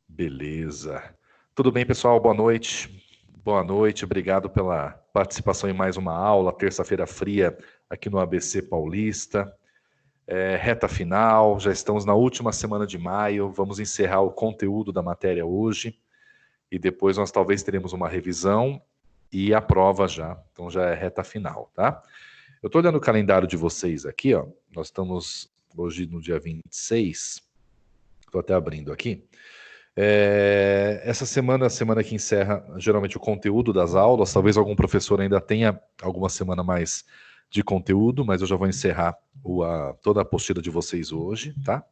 Beleza. Tudo bem, pessoal? Boa noite. Boa noite, obrigado pela participação em mais uma aula, terça-feira fria aqui no ABC Paulista. Reta final, já estamos na última semana de maio, vamos encerrar o conteúdo da matéria hoje e depois nós talvez teremos uma revisão e a prova já, então já é reta final, tá? Eu estou olhando o calendário de vocês aqui, ó. Nós estamos hoje no dia 26, estou até abrindo aqui. Essa semana, a semana que encerra geralmente o conteúdo das aulas, talvez algum professor ainda tenha alguma semana mais de conteúdo, mas eu já vou encerrar toda a apostila de vocês hoje, tá?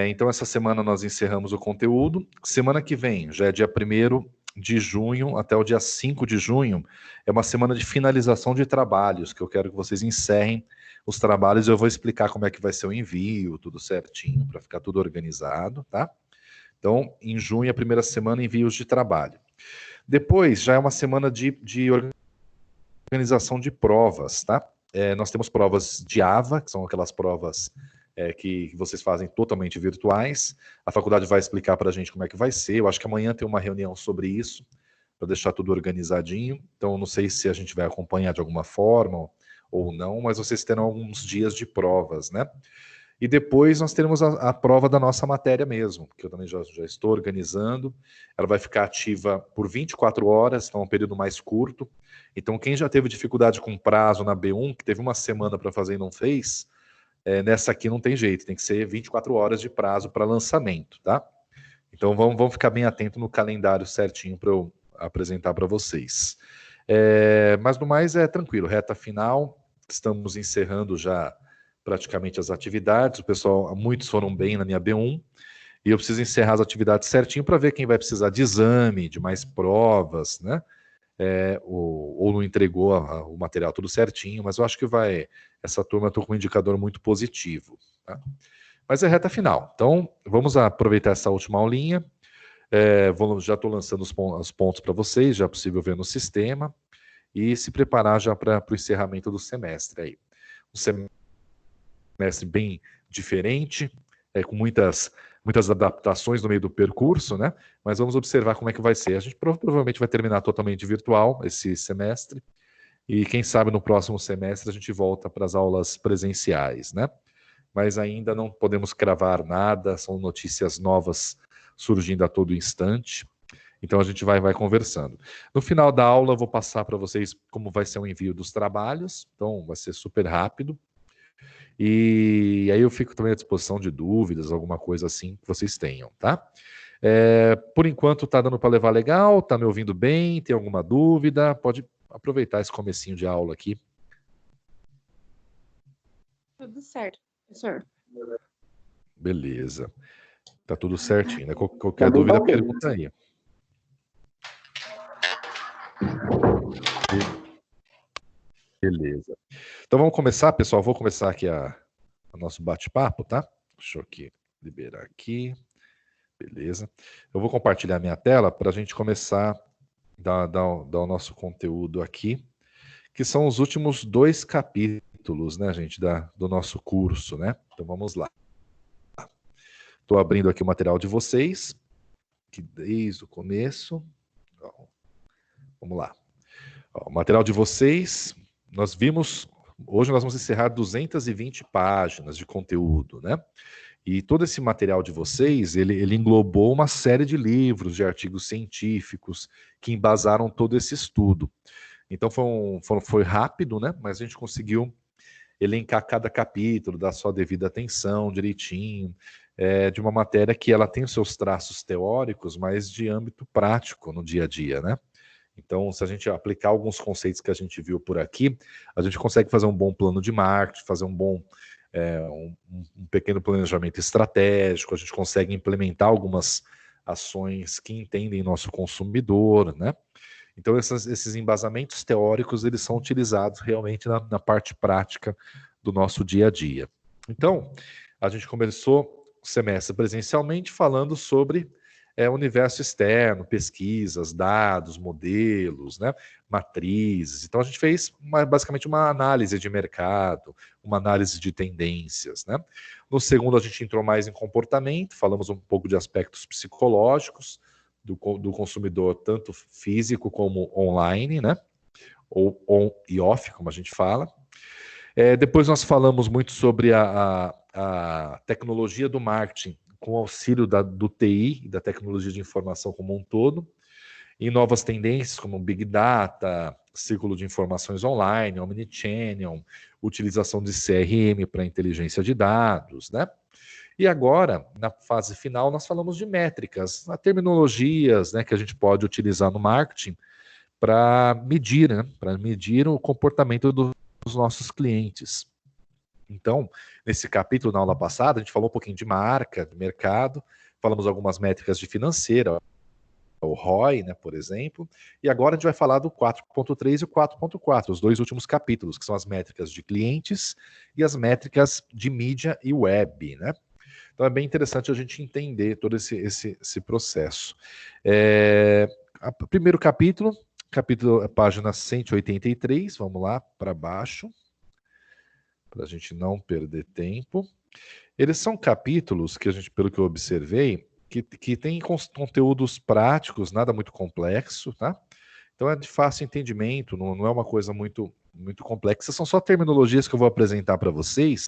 Então essa semana nós encerramos o conteúdo. Semana que vem, já é dia 1º de junho até o dia 5 de junho, é uma semana de finalização de trabalhos, que eu quero que vocês encerrem os trabalhos, eu vou explicar como é que vai ser o envio, tudo certinho, para ficar tudo organizado, tá? Então, em junho, a primeira semana, envios de trabalho. Depois, já é uma semana de organização de provas, tá? Nós temos provas de AVA, que são aquelas provas que vocês fazem totalmente virtuais. A faculdade vai explicar para a gente como é que vai ser. Eu acho que amanhã tem uma reunião sobre isso, para deixar tudo organizadinho. Então, não sei se a gente vai acompanhar de alguma forma ou não, mas vocês terão alguns dias de provas, né? E depois nós teremos a prova da nossa matéria mesmo, que eu também já estou organizando. Ela vai ficar ativa por 24 horas, então é um período mais curto. Então, quem já teve dificuldade com prazo na B1, que teve uma semana para fazer e não fez, nessa aqui não tem jeito, tem que ser 24 horas de prazo para lançamento, tá? Então, vamos ficar bem atento no calendário certinho para eu apresentar para vocês. Mas no mais é tranquilo, reta final, estamos encerrando já praticamente as atividades, muitos foram bem na minha B1, e eu preciso encerrar as atividades certinho para ver quem vai precisar de exame, de mais provas, né? Ou não entregou o material tudo certinho, mas eu acho que essa turma eu estou com um indicador muito positivo, tá? Mas é reta final, então vamos aproveitar essa última aulinha, já estou lançando os pontos para vocês, já é possível ver no sistema, e se preparar já para o encerramento do semestre aí. Um semestre bem diferente, com muitas adaptações no meio do percurso, né? Mas vamos observar como é que vai ser. A gente provavelmente vai terminar totalmente virtual esse semestre, e quem sabe no próximo semestre a gente volta para as aulas presenciais, né? Mas ainda não podemos cravar nada, são notícias novas surgindo a todo instante. Então a gente vai conversando. No final da aula eu vou passar para vocês como vai ser o envio dos trabalhos, então vai ser super rápido. E aí eu fico também à disposição de dúvidas, alguma coisa assim que vocês tenham, tá? Por enquanto tá dando para levar legal, tá me ouvindo bem, tem alguma dúvida? Pode aproveitar esse comecinho de aula aqui. Tudo certo, professor. Beleza. Tá tudo certinho, né? Qualquer dúvida, pergunta aí. Beleza. Então vamos começar, pessoal. Vou começar aqui o nosso bate-papo, tá? Deixa eu aqui liberar aqui. Beleza. Eu vou compartilhar minha tela para a gente começar a dar o nosso conteúdo aqui, que são os últimos 2 capítulos, né, gente, do nosso curso, né? Então vamos lá. Estou abrindo aqui o material de vocês, que desde o começo. Vamos lá. O material de vocês, hoje nós vamos encerrar 220 páginas de conteúdo, né? E todo esse material de vocês, ele englobou uma série de livros, de artigos científicos, que embasaram todo esse estudo. Então foi rápido, né? Mas a gente conseguiu elencar cada capítulo, dar sua devida atenção, direitinho, de uma matéria que ela tem os seus traços teóricos, mas de âmbito prático no dia a dia, né? Então, se a gente aplicar alguns conceitos que a gente viu por aqui, a gente consegue fazer um bom plano de marketing, fazer um pequeno planejamento estratégico, a gente consegue implementar algumas ações que entendem nosso consumidor, né? Então, esses embasamentos teóricos, eles são utilizados realmente na parte prática do nosso dia a dia. Então, a gente começou o semestre presencialmente falando sobre universo externo, pesquisas, dados, modelos, né, matrizes. Então a gente fez basicamente uma análise de mercado, uma análise de tendências, né? No segundo a gente entrou mais em comportamento, falamos um pouco de aspectos psicológicos do consumidor, tanto físico como online, né? Ou on e off, como a gente fala. Depois nós falamos muito sobre a tecnologia do marketing, com auxílio do TI e da tecnologia de informação como um todo, e novas tendências como Big Data, círculo de informações online, Omnichannel, utilização de CRM para inteligência de dados, né? E agora, na fase final, nós falamos de métricas, terminologias, né, que a gente pode utilizar no marketing para medir, né, para medir o comportamento dos nossos clientes. Então, nesse capítulo, na aula passada, a gente falou um pouquinho de marca, de mercado, falamos algumas métricas de financeira, o ROI, né, por exemplo, e agora a gente vai falar do 4.3 e o 4.4, os dois últimos capítulos, que são as métricas de clientes e as métricas de mídia e web, né? Então é bem interessante a gente entender todo esse processo. Primeiro capítulo, página 183, vamos lá para baixo, para a gente não perder tempo. Eles são capítulos que a gente, pelo que eu observei, que tem conteúdos práticos, nada muito complexo, tá? Então é de fácil entendimento, não é uma coisa muito complexa, são só terminologias que eu vou apresentar para vocês,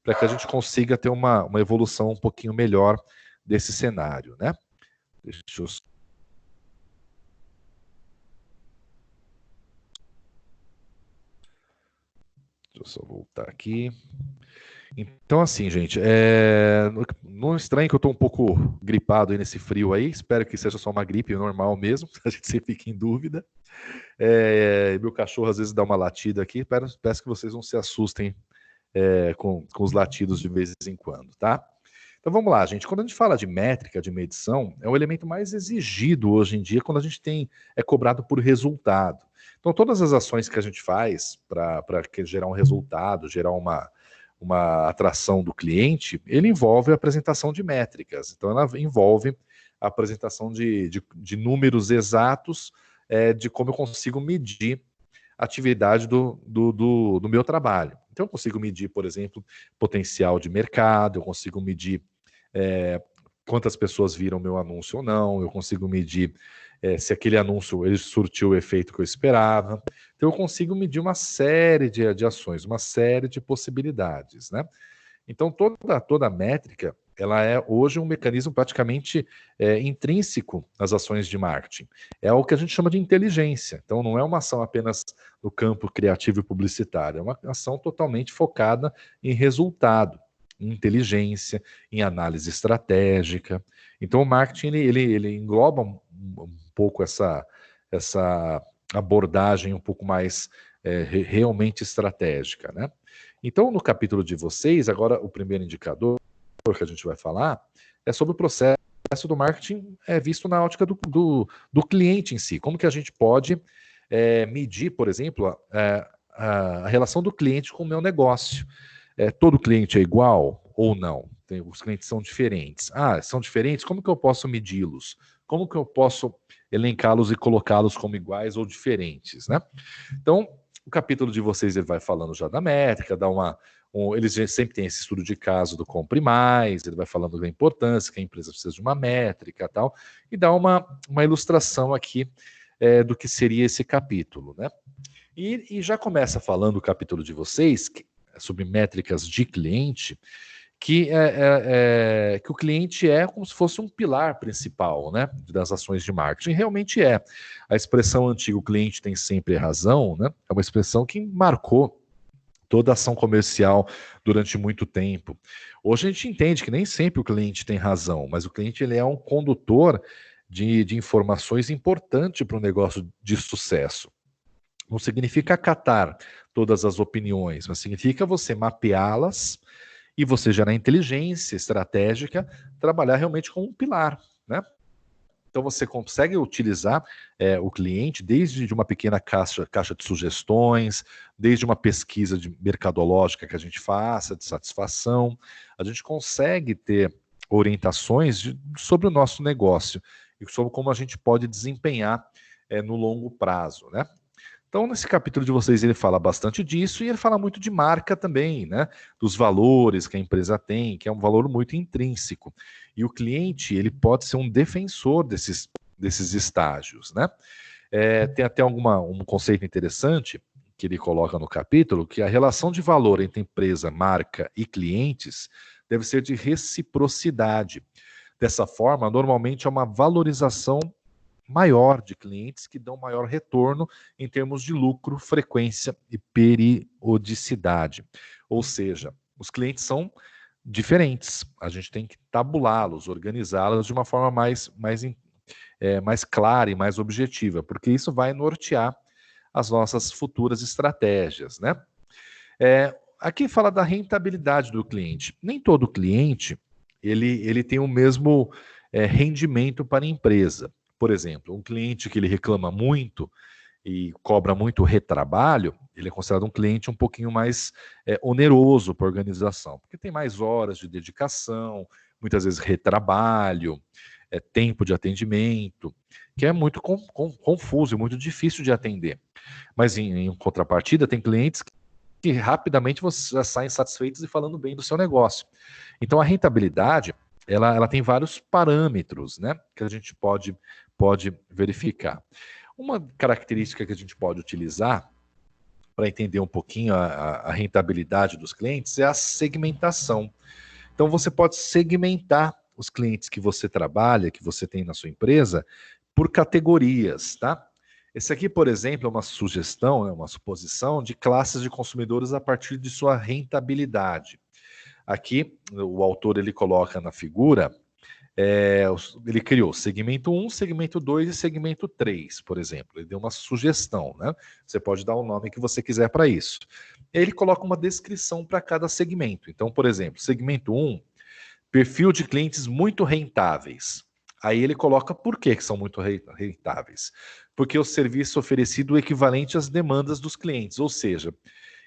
para que a gente consiga ter uma evolução um pouquinho melhor desse cenário, né? Deixa eu só voltar aqui. Então, assim, gente, não estranhe que eu estou um pouco gripado aí nesse frio aí, espero que seja só uma gripe normal mesmo, a gente sempre fica em dúvida. Meu cachorro às vezes dá uma latida aqui, peço que vocês não se assustem com os latidos de vez em quando, tá? Então vamos lá, gente. Quando a gente fala de métrica, de medição, é o elemento mais exigido hoje em dia quando a gente é cobrado por resultado. Então todas as ações que a gente faz para gerar um resultado, gerar uma atração do cliente, ele envolve a apresentação de métricas. Então ela envolve a apresentação de números exatos de como eu consigo medir a atividade do meu trabalho. Então eu consigo medir, por exemplo, potencial de mercado, eu consigo medir quantas pessoas viram meu anúncio ou não, eu consigo medir se aquele anúncio ele surtiu o efeito que eu esperava. Então eu consigo medir uma série de ações, uma série de possibilidades, né? Então toda métrica ela é hoje um mecanismo praticamente intrínseco às ações de marketing. É o que a gente chama de inteligência. Então não é uma ação apenas no campo criativo e publicitário, é uma ação totalmente focada em resultado, em inteligência, em análise estratégica. Então o marketing ele engloba um pouco essa abordagem um pouco mais realmente estratégica, né? Então no capítulo de vocês, agora o primeiro indicador que a gente vai falar é sobre o processo do marketing visto na ótica do cliente em si. Como que a gente pode medir, por exemplo, a relação do cliente com o meu negócio. Todo cliente é igual ou não? Os clientes são diferentes. São diferentes? Como que eu posso medi-los? Como que eu posso elencá-los e colocá-los como iguais ou diferentes, né? Então, o capítulo de vocês ele vai falando já da métrica, eles sempre têm esse estudo de caso do Compre Mais, ele vai falando da importância que a empresa precisa de uma métrica e tal, e dá uma ilustração aqui do que seria esse capítulo, né? E já começa falando o capítulo de vocês sobre métricas de cliente, que o cliente é como se fosse um pilar principal, né, das ações de marketing. Realmente é. A expressão antiga, o cliente tem sempre razão, né, é uma expressão que marcou toda a ação comercial durante muito tempo. Hoje a gente entende que nem sempre o cliente tem razão, mas o cliente ele é um condutor de informações importante para um negócio de sucesso. Não significa acatar todas as opiniões, mas significa você mapeá-las e você gerar inteligência estratégica, trabalhar realmente como um pilar, né? Então você consegue utilizar o cliente desde de uma pequena caixa de sugestões, desde uma pesquisa mercadológica que a gente faça, de satisfação. A gente consegue ter orientações sobre o nosso negócio e sobre como a gente pode desempenhar no longo prazo, né? Então, nesse capítulo de vocês, ele fala bastante disso e ele fala muito de marca também, né? Dos valores que a empresa tem, que é um valor muito intrínseco. E o cliente, ele pode ser um defensor desses estágios, né? Tem até um conceito interessante que ele coloca no capítulo, que a relação de valor entre empresa, marca e clientes deve ser de reciprocidade. Dessa forma, normalmente é uma valorização maior de clientes que dão maior retorno em termos de lucro, frequência e periodicidade. Ou seja, os clientes são diferentes. A gente tem que tabulá-los, organizá-los de uma forma mais clara e mais objetiva, porque isso vai nortear as nossas futuras estratégias, né? Aqui fala da rentabilidade do cliente. Nem todo cliente ele tem o mesmo rendimento para a empresa. Por exemplo, um cliente que ele reclama muito e cobra muito retrabalho, ele é considerado um cliente um pouquinho mais oneroso para a organização, porque tem mais horas de dedicação, muitas vezes retrabalho, tempo de atendimento, que é muito confuso e muito difícil de atender. Mas em contrapartida, tem clientes que rapidamente vocês já saem satisfeitos e falando bem do seu negócio. Então a rentabilidade, ela tem vários parâmetros, né, que a gente pode verificar. Uma característica que a gente pode utilizar para entender um pouquinho a rentabilidade dos clientes é a segmentação. Então você pode segmentar os clientes que você trabalha, que você tem na sua empresa, por categorias, tá? Esse aqui, por exemplo, é uma sugestão, né, uma suposição de classes de consumidores a partir de sua rentabilidade. Aqui, o autor ele coloca na figura, ele criou segmento 1, segmento 2 e segmento 3, por exemplo. Ele deu uma sugestão, né? Você pode dar o nome que você quiser para isso. Ele coloca uma descrição para cada segmento. Então, por exemplo, segmento 1, perfil de clientes muito rentáveis. Aí ele coloca por que são muito rentáveis. Porque o serviço oferecido é equivalente às demandas dos clientes, ou seja,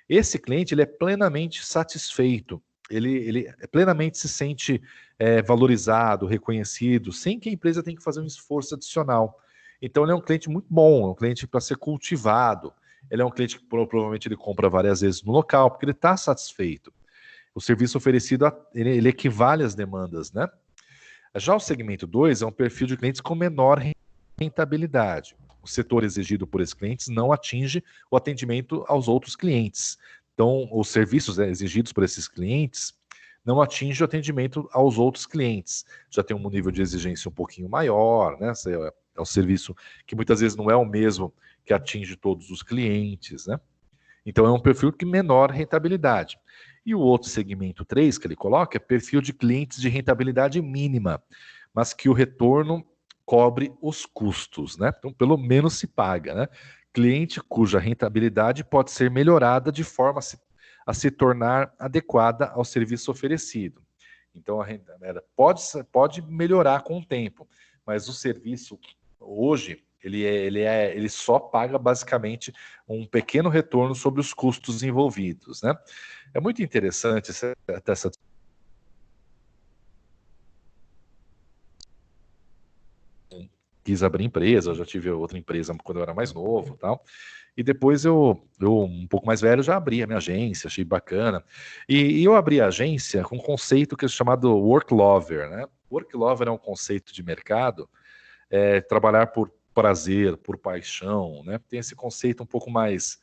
esse cliente ele é plenamente satisfeito, ele plenamente se sente valorizado, reconhecido, sem que a empresa tenha que fazer um esforço adicional. Então ele é um cliente muito bom, é um cliente para ser cultivado, ele é um cliente que provavelmente ele compra várias vezes no local, porque ele está satisfeito. O serviço oferecido, ele equivale às demandas, né? Já o segmento 2 é um perfil de clientes com menor rentabilidade. O setor exigido por esses clientes não atinge o atendimento aos outros clientes. Então, os serviços exigidos por esses clientes não atingem o atendimento aos outros clientes. Já tem um nível de exigência um pouquinho maior, né? É um serviço que muitas vezes não é o mesmo que atinge todos os clientes, né? Então é um perfil que menor rentabilidade. E o outro segmento 3 que ele coloca é perfil de clientes de rentabilidade mínima, mas que o retorno cobre os custos, né? Então pelo menos se paga, né? Cliente cuja rentabilidade pode ser melhorada de forma a se tornar adequada ao serviço oferecido. Então a rentabilidade pode melhorar com o tempo, mas o serviço hoje ele só paga basicamente um pequeno retorno sobre os custos envolvidos, né? É muito interessante essa quis abrir empresa, eu já tive outra empresa quando eu era mais novo, tal. E depois eu um pouco mais velho, já abri a minha agência, achei bacana. E eu abri a agência com um conceito que é chamado work lover, né? Work lover é um conceito de mercado, trabalhar por prazer, por paixão, né? Tem esse conceito um pouco mais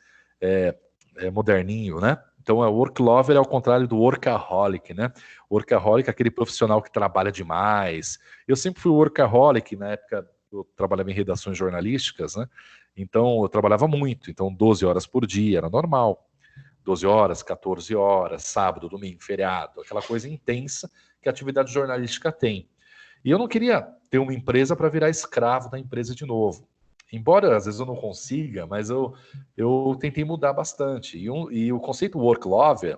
moderninho, né? Então, o work lover é ao contrário do workaholic, né? Workaholic é aquele profissional que trabalha demais. Eu sempre fui workaholic, na época eu trabalhava em redações jornalísticas, né? Então, eu trabalhava muito. Então, 12 horas por dia, era normal. 12 horas, 14 horas, sábado, domingo, feriado, aquela coisa intensa que a atividade jornalística tem. E eu não queria ter uma empresa para virar escravo da empresa de novo. Embora às vezes eu não consiga, mas eu tentei mudar bastante. E o conceito work lover,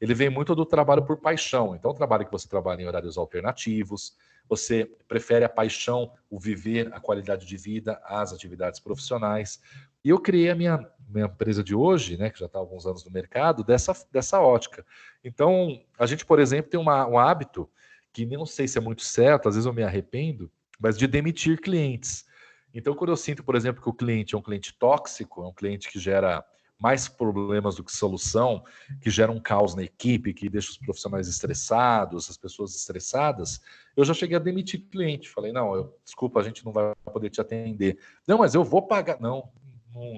ele vem muito do trabalho por paixão. Então, o trabalho que você trabalha em horários alternativos, você prefere a paixão, o viver, a qualidade de vida, as atividades profissionais. E eu criei a minha empresa de hoje, né, que já está há alguns anos no mercado, dessa ótica. Então, a gente, por exemplo, tem um hábito que não sei se é muito certo, às vezes eu me arrependo, mas de demitir clientes. Então, quando eu sinto, por exemplo, que o cliente é um cliente tóxico, é um cliente que gera mais problemas do que solução, que gera um caos na equipe, que deixa os profissionais estressados, as pessoas estressadas, eu já cheguei a demitir cliente. Falei, não, desculpa, a gente não vai poder te atender. Não, mas eu vou pagar. Não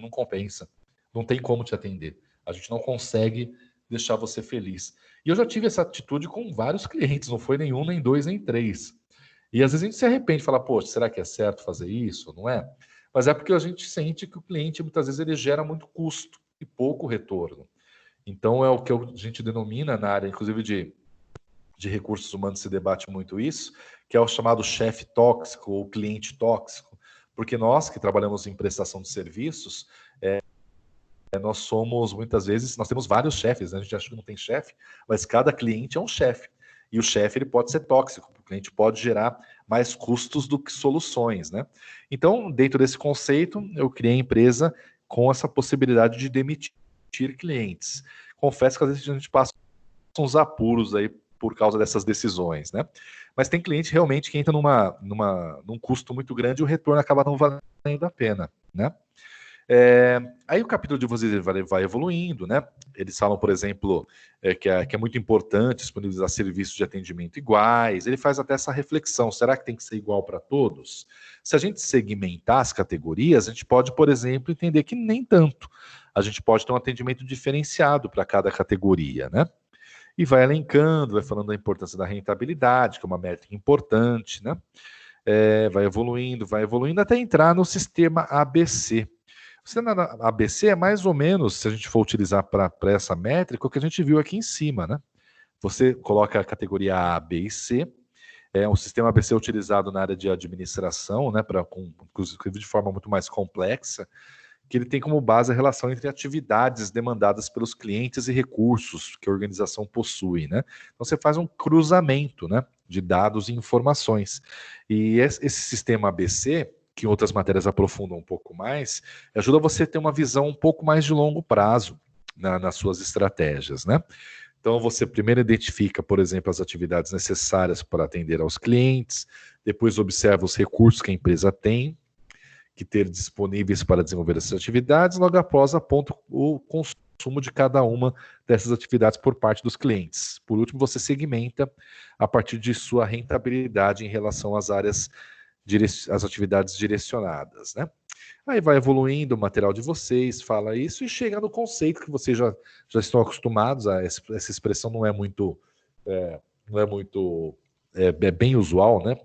compensa. Não tem como te atender. A gente não consegue deixar você feliz. E eu já tive essa atitude com vários clientes, não foi nenhum, nem dois, nem três. E às vezes a gente se arrepende, fala, poxa, será que é certo fazer isso? Não é? Mas é porque a gente sente que o cliente, muitas vezes, ele gera muito custo e pouco retorno. Então, é o que a gente denomina na área, inclusive de recursos humanos, se debate muito isso, que é o chamado chefe tóxico ou cliente tóxico. Porque nós, que trabalhamos em prestação de serviços, nós somos, muitas vezes, nós temos vários chefes, né? A gente acha que não tem chefe, mas cada cliente é um chefe. E o chefe ele pode ser tóxico, o cliente pode gerar mais custos do que soluções, né? Então, dentro desse conceito, eu criei a empresa com essa possibilidade de demitir clientes. Confesso que às vezes a gente passa uns apuros aí por causa dessas decisões, né? Mas tem cliente realmente que entra num custo muito grande e o retorno acaba não valendo a pena, né? Aí o capítulo de vocês vai evoluindo, né? Eles falam, por exemplo, que é muito importante disponibilizar serviços de atendimento iguais. Ele faz até essa reflexão: será que tem que ser igual para todos? Se a gente segmentar as categorias, a gente pode, por exemplo, entender que nem tanto. A gente pode ter um atendimento diferenciado para cada categoria, né? E vai elencando, vai falando da importância da rentabilidade, que é uma métrica importante, né? Vai evoluindo até entrar no sistema ABC. O sistema ABC é mais ou menos, se a gente for utilizar para essa métrica, o que a gente viu aqui em cima, né? Você coloca a categoria A, B e C. Um sistema ABC utilizado na área de administração, né? Inclusive de forma muito mais complexa, que ele tem como base a relação entre atividades demandadas pelos clientes e recursos que a organização possui, né? Então você faz um cruzamento, né, de dados e informações. E esse sistema ABC, que em outras matérias aprofundam um pouco mais, ajuda você a ter uma visão um pouco mais de longo prazo nas suas estratégias, né? Então você primeiro identifica, por exemplo, as atividades necessárias para atender aos clientes, depois observa os recursos que a empresa tem que ter disponíveis para desenvolver essas atividades, logo após aponta o consumo de cada uma dessas atividades por parte dos clientes. Por último, você segmenta a partir de sua rentabilidade em relação às áreas, às atividades direcionadas, né? Aí vai evoluindo o material de vocês, fala isso e chega no conceito que vocês já estão acostumados a. Essa expressão não é muito, é bem usual, né?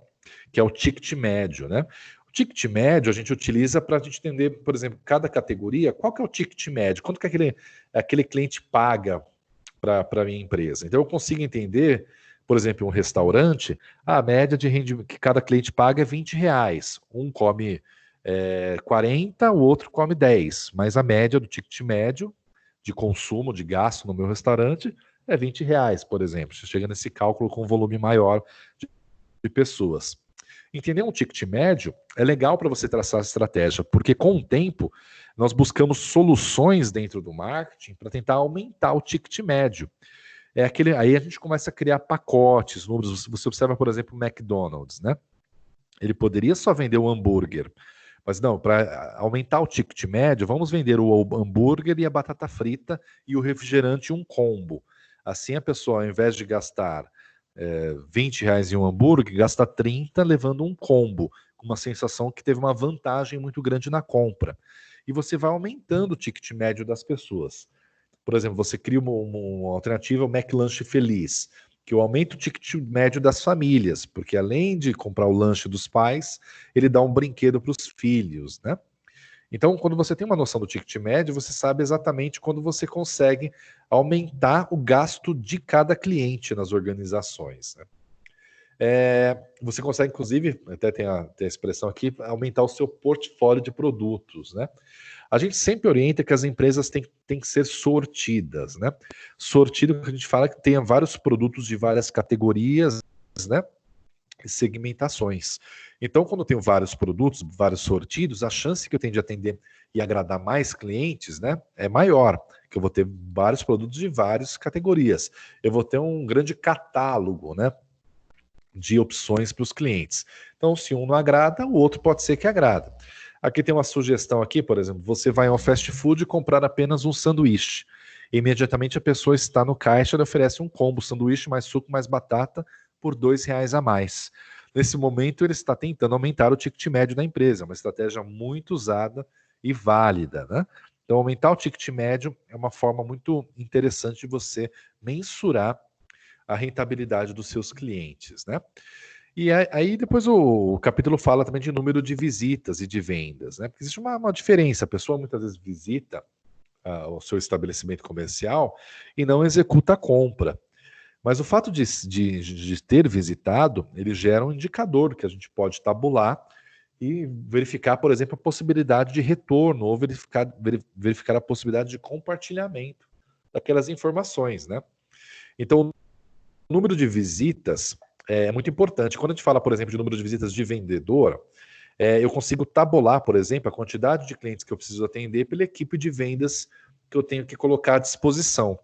Que é o ticket médio, né? O ticket médio a gente utiliza para a gente entender, por exemplo, cada categoria, qual que é o ticket médio, quanto que aquele cliente paga para a minha empresa. Então eu consigo entender, por exemplo, um restaurante, a média de rendimento que cada cliente paga é R$ 20. Um come 40, o outro come 10, mas a média do ticket médio de consumo, de gasto no meu restaurante é R$ 20, por exemplo. Você chega nesse cálculo com um volume maior de pessoas. Entender um ticket médio é legal para você traçar a estratégia, porque com o tempo nós buscamos soluções dentro do marketing para tentar aumentar o ticket médio. Aí a gente começa a criar pacotes, números. Você observa, por exemplo, o McDonald's, né? Ele poderia só vender o hambúrguer, mas não, para aumentar o ticket médio, vamos vender o hambúrguer e a batata frita e o refrigerante um combo. Assim a pessoa, ao invés de gastar R$ 20 em um hambúrguer, gasta 30 levando um combo, com uma sensação que teve uma vantagem muito grande na compra. E você vai aumentando o ticket médio das pessoas. Por exemplo, você cria uma alternativa, o McLanche Feliz, que aumenta o ticket médio das famílias, porque além de comprar o lanche dos pais, ele dá um brinquedo para os filhos, né? Então, quando você tem uma noção do ticket médio, você sabe exatamente quando você consegue aumentar o gasto de cada cliente nas organizações, né? Você consegue, inclusive, até tem a expressão aqui, aumentar o seu portfólio de produtos, né? A gente sempre orienta que as empresas têm que ser sortidas, né? Sortido, que a gente fala que tenha vários produtos de várias categorias, né? Segmentações. Então, quando eu tenho vários produtos, vários sortidos, a chance que eu tenho de atender e agradar mais clientes, né, é maior, que eu vou ter vários produtos de várias categorias. Eu vou ter um grande catálogo, né, de opções para os clientes. Então, se um não agrada, o outro pode ser que agrada. Aqui tem uma sugestão aqui, por exemplo, você vai a um fast food comprar apenas um sanduíche. Imediatamente a pessoa está no caixa e oferece um combo, sanduíche mais suco mais batata por R$ 2 a mais. Nesse momento ele está tentando aumentar o ticket médio da empresa, uma estratégia muito usada e válida, né? Então aumentar o ticket médio é uma forma muito interessante de você mensurar a rentabilidade dos seus clientes, né? E aí depois o capítulo fala também de número de visitas e de vendas, né? Porque existe uma diferença. A pessoa muitas vezes visita o seu estabelecimento comercial e não executa a compra. Mas o fato de ter visitado, ele gera um indicador que a gente pode tabular e verificar, por exemplo, a possibilidade de retorno ou verificar a possibilidade de compartilhamento daquelas informações, né? Então, o número de visitas é muito importante. Quando a gente fala, por exemplo, de número de visitas de vendedor, eu consigo tabular, por exemplo, a quantidade de clientes que eu preciso atender pela equipe de vendas que eu tenho que colocar à disposição.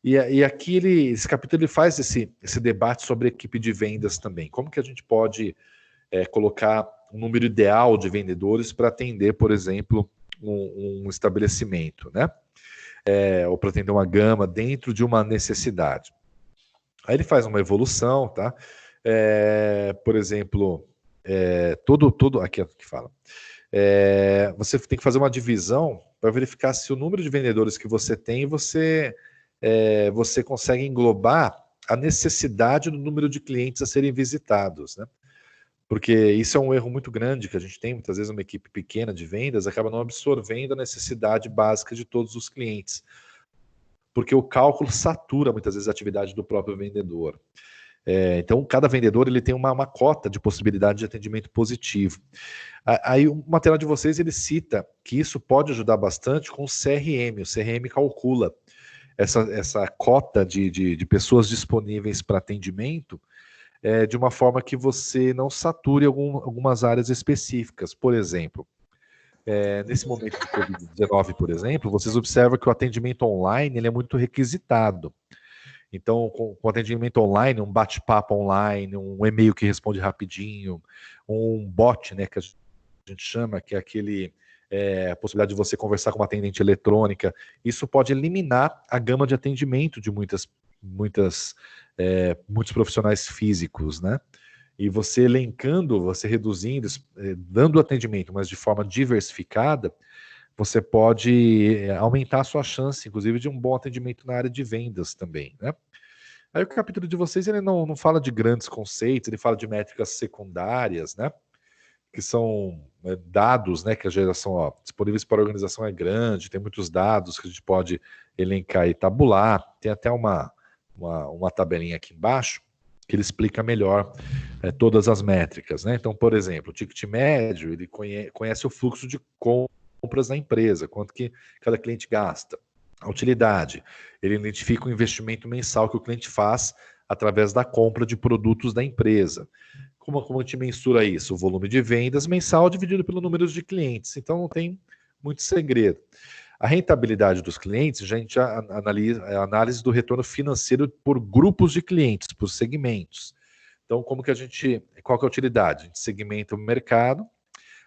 E aqui esse capítulo ele faz esse debate sobre a equipe de vendas também. Como que a gente pode colocar um número ideal de vendedores para atender, por exemplo, um estabelecimento, né? Ou para atender uma gama dentro de uma necessidade. Aí ele faz uma evolução, tá? Por exemplo, aqui é o que fala. Você tem que fazer uma divisão para verificar se o número de vendedores que você tem, você consegue englobar a necessidade do número de clientes a serem visitados, né? Porque isso é um erro muito grande que a gente tem, muitas vezes uma equipe pequena de vendas acaba não absorvendo a necessidade básica de todos os clientes, porque o cálculo satura muitas vezes a atividade do próprio vendedor. Então, cada vendedor ele tem uma cota de possibilidade de atendimento positivo. Aí, o material de vocês ele cita que isso pode ajudar bastante com o CRM. O CRM calcula essa cota de pessoas disponíveis para atendimento de uma forma que você não sature algumas áreas específicas. Por exemplo, nesse momento de Covid-19, por exemplo, vocês observam que o atendimento online ele é muito requisitado. Então, com atendimento online, um bate-papo online, um e-mail que responde rapidinho, um bot, né, que a gente chama, que é a possibilidade de você conversar com uma atendente eletrônica, isso pode eliminar a gama de atendimento de muitos profissionais físicos, né? E você elencando, você reduzindo, dando atendimento, mas de forma diversificada, você pode aumentar a sua chance, inclusive, de um bom atendimento na área de vendas também, né? Aí o capítulo de vocês, ele não fala de grandes conceitos, ele fala de métricas secundárias, né? Que são dados, né? Que a geração, disponíveis para a organização é grande, tem muitos dados que a gente pode elencar e tabular. Tem até uma tabelinha aqui embaixo que ele explica melhor todas as métricas, né? Então, por exemplo, o ticket médio, ele conhece o fluxo de compras da empresa, quanto que cada cliente gasta. A utilidade, ele identifica o investimento mensal que o cliente faz através da compra de produtos da empresa. Como a gente mensura isso? O volume de vendas mensal dividido pelo número de clientes. Então não tem muito segredo. A rentabilidade dos clientes, a gente já analisa a análise do retorno financeiro por grupos de clientes, por segmentos. Então, qual que é a utilidade? A gente segmenta o mercado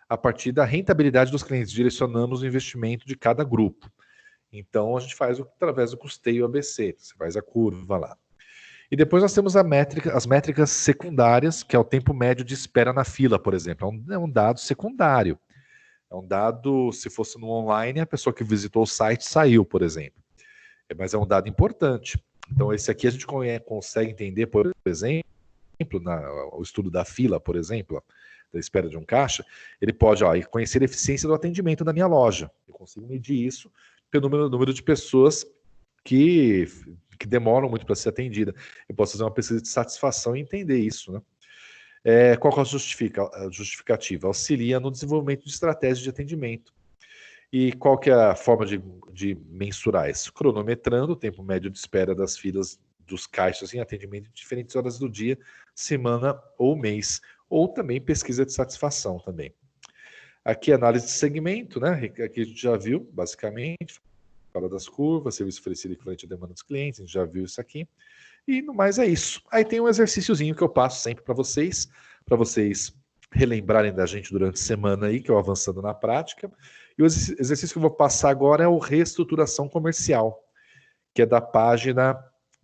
a partir da rentabilidade dos clientes, direcionamos o investimento de cada grupo. Então, a gente faz através do custeio ABC, você faz a curva lá. E depois nós temos as métricas secundárias, que é o tempo médio de espera na fila, por exemplo. É um dado secundário. É um dado, se fosse no online, a pessoa que visitou o site saiu, por exemplo. Mas é um dado importante. Então, esse aqui a gente consegue entender, por exemplo, o estudo da fila, por exemplo, da espera de um caixa, ele pode conhecer a eficiência do atendimento da minha loja. Eu consigo medir isso pelo número de pessoas que demoram muito para ser atendida. Eu posso fazer uma pesquisa de satisfação e entender isso, né? Qual que é a justificativa? Auxilia no desenvolvimento de estratégias de atendimento. E qual que é a forma de mensurar isso? Cronometrando o tempo médio de espera das filas dos caixas em atendimento em diferentes horas do dia, semana ou mês. Ou também pesquisa de satisfação também. Aqui análise de segmento, né? Aqui a gente já viu, basicamente, fala das curvas, serviço oferecido equivalente à demanda dos clientes, a gente já viu isso aqui. E no mais é isso. Aí tem um exercíciozinho que eu passo sempre para vocês relembrarem da gente durante a semana aí, que eu avançando na prática. E o exercício que eu vou passar agora é o reestruturação comercial, que é da página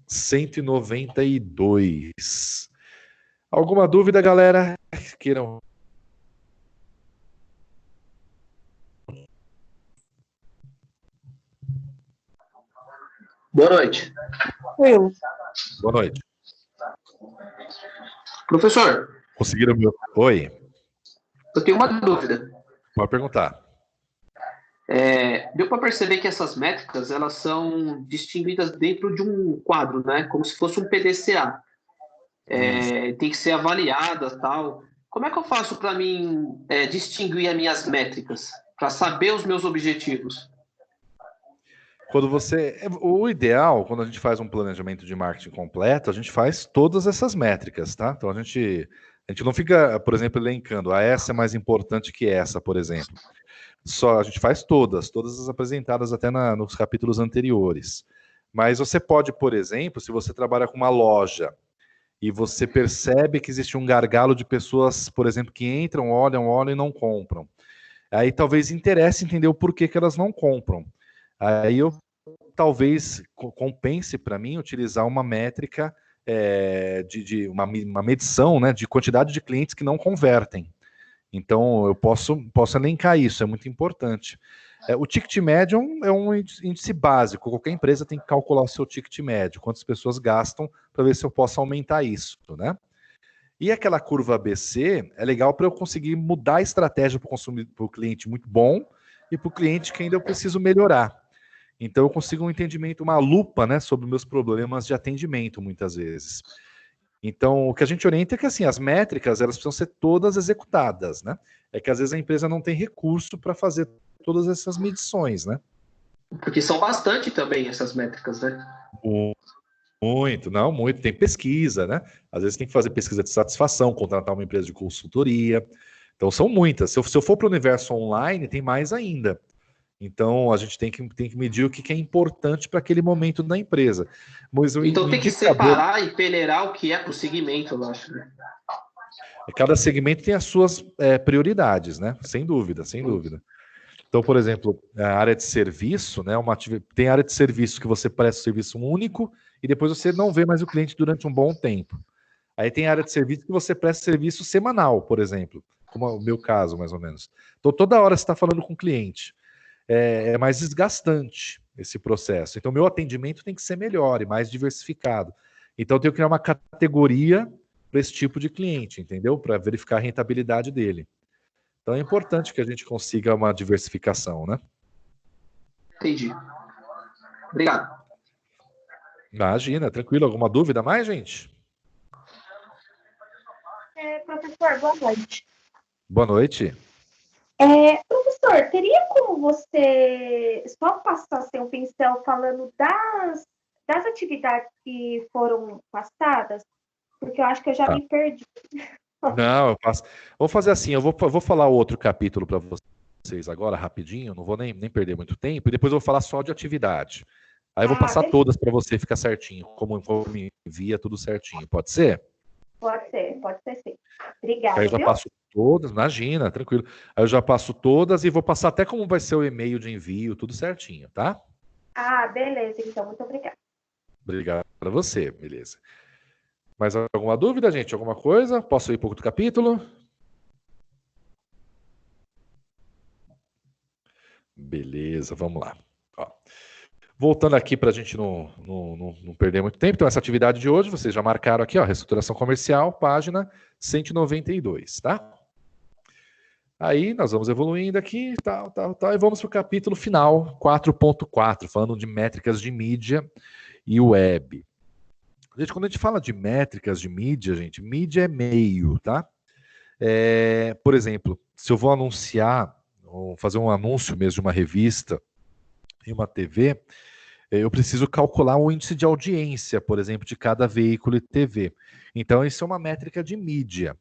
192. Alguma dúvida, galera? Queiram? Boa noite. Eu. Boa noite. Professor, Conseguiram meu... Oi, eu tenho uma dúvida. pode perguntar. Deu para perceber que essas métricas elas são distinguidas dentro de um quadro, né? Como se fosse um PDCA. Tem que ser avaliada, tal. Como é que eu faço para mim distinguir as minhas métricas, para saber os meus objetivos? O ideal, quando a gente faz um planejamento de marketing completo, a gente faz todas essas métricas, tá? Então a gente não fica, por exemplo, elencando, essa é mais importante que essa, por exemplo. Só a gente faz todas as apresentadas até nos capítulos anteriores. Mas você pode, por exemplo, se você trabalha com uma loja e você percebe que existe um gargalo de pessoas, por exemplo, que entram, olham e não compram. Aí talvez interesse entender o porquê que elas não compram. Aí eu talvez compense para mim utilizar uma métrica de uma medição, né, de quantidade de clientes que não convertem. Então eu posso elencar isso, é muito importante. O ticket médio é um índice básico, qualquer empresa tem que calcular o seu ticket médio, quantas pessoas gastam, para ver se eu posso aumentar isso, né? E aquela curva ABC é legal para eu conseguir mudar a estratégia para o cliente muito bom e para o cliente que ainda eu preciso melhorar. Então eu consigo um entendimento, uma lupa, né, sobre meus problemas de atendimento, muitas vezes. Então, o que a gente orienta é que assim, as métricas elas precisam ser todas executadas, né? É que às vezes a empresa não tem recurso para fazer todas essas medições, né? Porque são bastante também essas métricas, né? Muito. Tem pesquisa, né? Às vezes tem que fazer pesquisa de satisfação, contratar uma empresa de consultoria. Então são muitas. Se eu for para o universo online, tem mais ainda. Então a gente tem que medir o que é importante para aquele momento da empresa. Mas Então tem que separar e peneirar o que é para o segmento, eu acho. Né? Cada segmento tem as suas prioridades, né? Sem dúvida. Então, por exemplo, a área de serviço, né? Tem área de serviço que você presta um serviço único e depois você não vê mais o cliente durante um bom tempo. Aí tem área de serviço que você presta serviço semanal, por exemplo, como é o meu caso, mais ou menos. Então, toda hora você está falando com o cliente. É mais desgastante esse processo. Então, meu atendimento tem que ser melhor e mais diversificado. Então, eu tenho que criar uma categoria para esse tipo de cliente, entendeu? Para verificar a rentabilidade dele. Então, é importante que a gente consiga uma diversificação, né? Entendi. Obrigado. Imagina, tranquilo. Alguma dúvida mais, gente? Professor, boa noite. Boa noite. Professor, teria como você só passar seu pincel falando das atividades que foram passadas? Porque eu acho que eu já me perdi. Não, eu passo. Vou fazer assim, eu vou falar outro capítulo para vocês agora, rapidinho, não vou nem perder muito tempo, e depois eu vou falar só de atividade. Aí eu vou passar beleza. todas para você ficar certinho, como me envia tudo certinho. Pode ser? Pode ser sim. Obrigada. Aí eu já viu? passo todas, imagina, tranquilo. Aí eu já passo todas e vou passar até como vai ser o e-mail de envio, tudo certinho, tá? Beleza, então, muito obrigada. Obrigado para você, beleza. Mais alguma dúvida, gente? Alguma coisa? Posso ir para outro capítulo? Beleza, vamos lá. Ó. Voltando aqui para a gente não perder muito tempo, então essa atividade de hoje, vocês já marcaram aqui, ó, reestruturação comercial, página 192, tá? Aí nós vamos evoluindo aqui, tal, e vamos para o capítulo final, 4.4, falando de métricas de mídia e web. Gente, quando a gente fala de métricas de mídia, gente, mídia é meio, tá? Por exemplo, se eu vou anunciar, ou fazer um anúncio mesmo de uma revista em uma TV, eu preciso calcular o índice de audiência, por exemplo, de cada veículo e TV. Então, isso é uma métrica de mídia.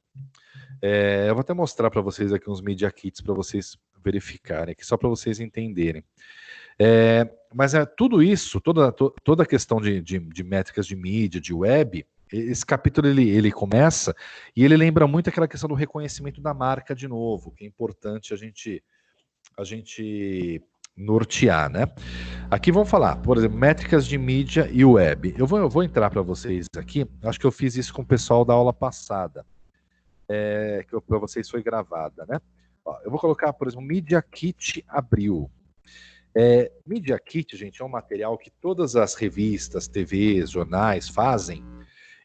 Eu vou até mostrar para vocês aqui uns Media Kits para vocês verificarem aqui, só para vocês entenderem. Mas tudo isso, toda a questão de métricas de mídia, de web, esse capítulo ele começa e ele lembra muito aquela questão do reconhecimento da marca de novo, que é importante a gente nortear, né? Aqui vamos falar, por exemplo, métricas de mídia e web. Eu vou entrar para vocês aqui, acho que eu fiz isso com o pessoal da aula passada, que para vocês foi gravada, né? Ó, eu vou colocar, por exemplo, Media Kit Abril. Media Kit, gente, é um material que todas as revistas, TVs, jornais fazem